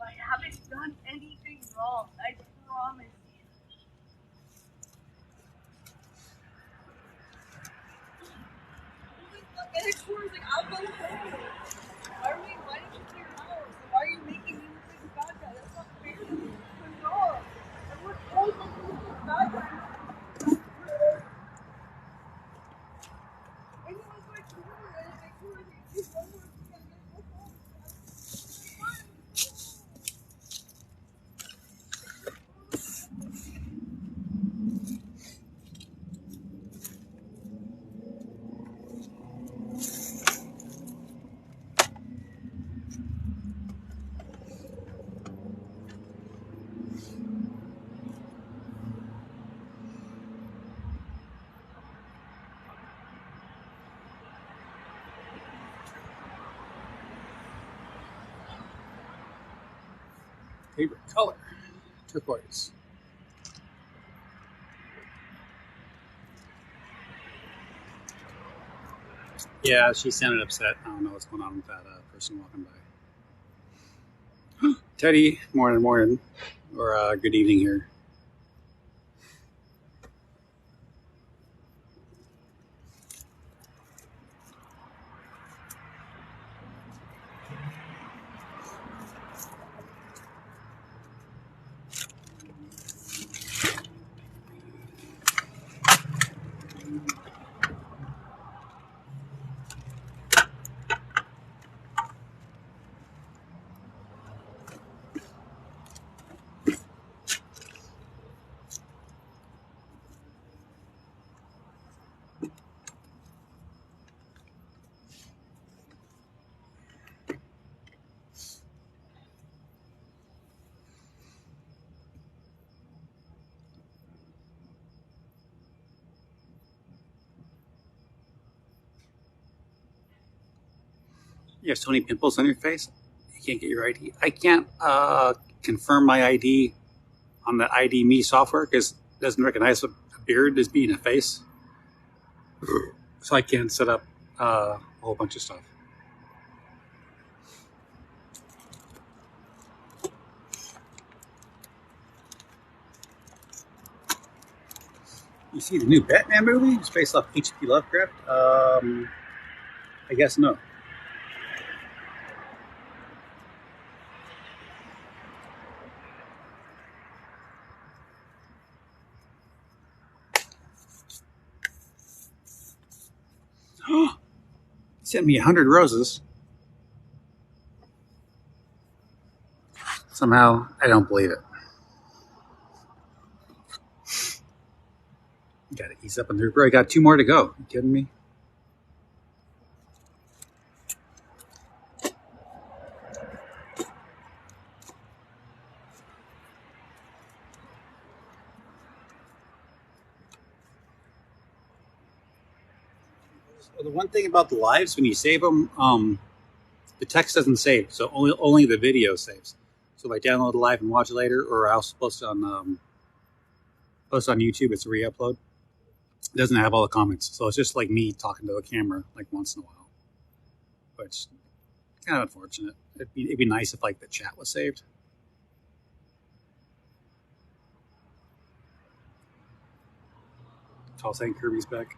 I haven't done anything wrong. I promise you. And it's like, I'll go home. Why are we inviting you to your house? Why are you making me look like a bad guy? That's not fair to me. No. And we're all making you look like a bad guy. And it was like, and if I do it, one more thing, I'm gonna go home. Favorite color? Turquoise. Yeah, she sounded upset. I don't know what's going on with that person walking by. Teddy, morning, or good evening here. You have so many pimples on your face, you can't get your ID. I can't confirm my ID on the ID Me software because it doesn't recognize a beard as being a face. So I can't set up a whole bunch of stuff. You see the new Batman movie? It's based off H.P. Lovecraft. I guess no. He sent me 100 roses. Somehow, I don't believe it. You gotta ease up on the Rupert. I got 2 more to go. You kidding me? So the one thing about the lives, when you save them, the text doesn't save, so only the video saves. So if I download the live and watch it later, or I'll post it on YouTube, it's a re-upload. It doesn't have all the comments, so it's just like me talking to a camera like once in a while, which kind of unfortunate. It'd be nice if like the chat was saved. Tall saying Kirby's back.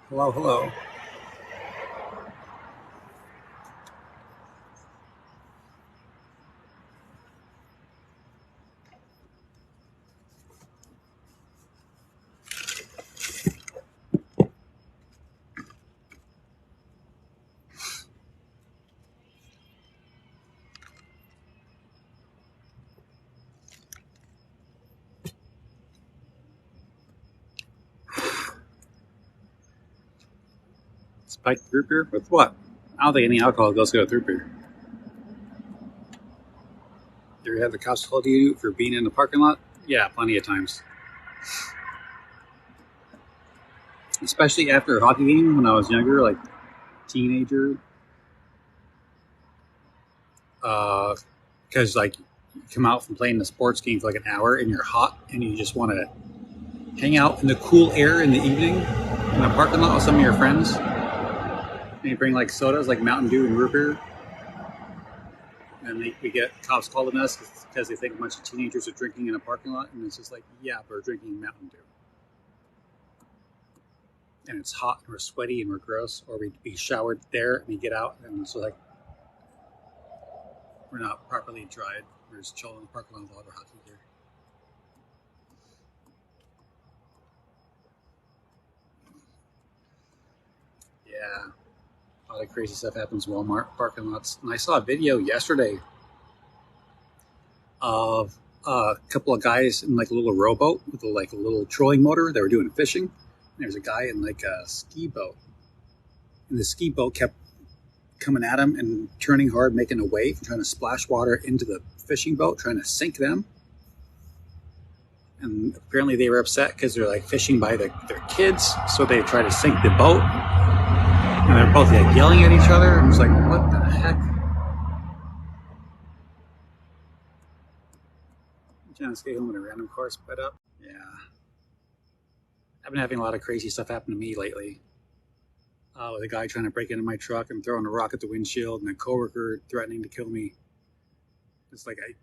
Hello, hello. Spiked root beer with what? I don't think any alcohol goes good with root beer. Do you have the cops hold you for being in the parking lot? Yeah, plenty of times. Especially after a hockey game when I was younger, like teenager. Because like you come out from playing the sports game for like an hour and you're hot and you just want to hang out in the cool air in the evening in a parking lot with some of your friends. And you bring like sodas like Mountain Dew and root beer. And we get cops calling us because they think a bunch of teenagers are drinking in a parking lot. And it's just like, yeah, we're drinking Mountain Dew. And it's hot and we're sweaty and we're gross. Or we showered there and we get out and it's like we're not properly dried. We're just chilling in the parking lot with all our hockey gear. Yeah. A lot of crazy stuff happens in Walmart parking lots. And I saw a video yesterday of a couple of guys in like a little rowboat with a little trolling motor. They were doing fishing. And there's a guy in like a ski boat. And the ski boat kept coming at him and turning hard, making a wave, trying to splash water into the fishing boat, trying to sink them. And apparently they were upset because they're like fishing by their kids. So they try to sink the boat. And they're both like yelling at each other. And it's like, what the heck? Trying to stay home in a random car sped up. Yeah. I've been having a lot of crazy stuff happen to me lately. With a guy trying to break into my truck and throwing a rock at the windshield, and a coworker threatening to kill me. It's like I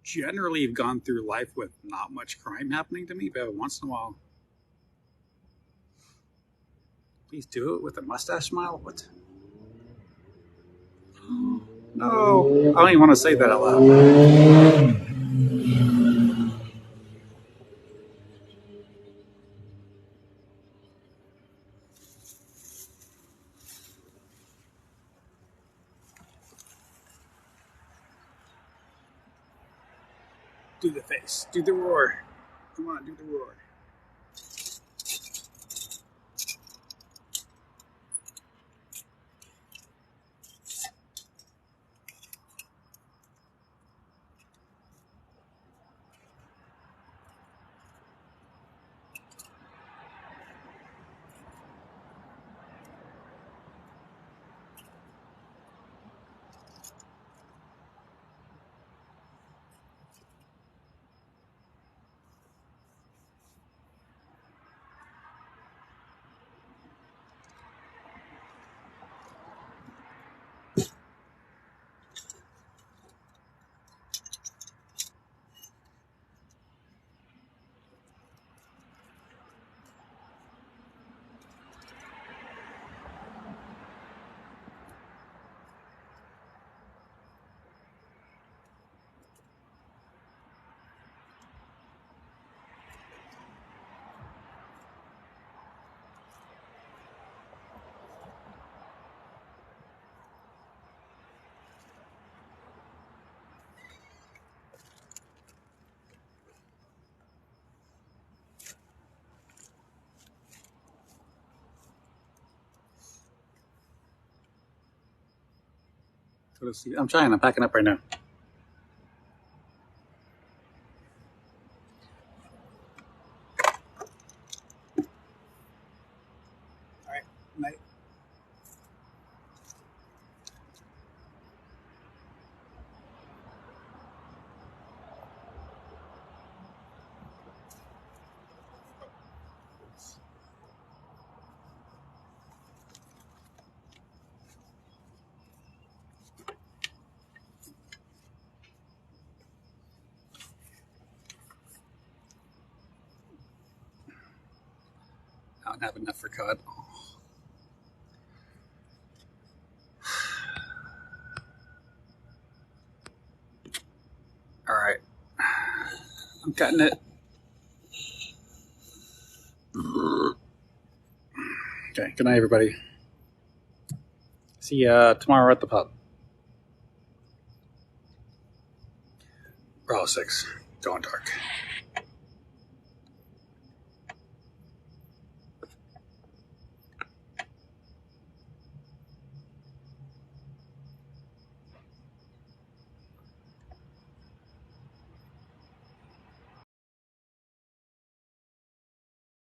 generally have gone through life with not much crime happening to me, but once in a while. Please do it with a mustache smile? What? No, I don't even want to say that out loud. Do the face. Do the roar. Come on, do the roar. Go to sleep. I'm trying. I'm packing up right now. All right. Night. I don't have enough for cod. All right. I'm cutting it. Okay. Good night, everybody. See ya tomorrow at the pub. We're all 6. Going dark.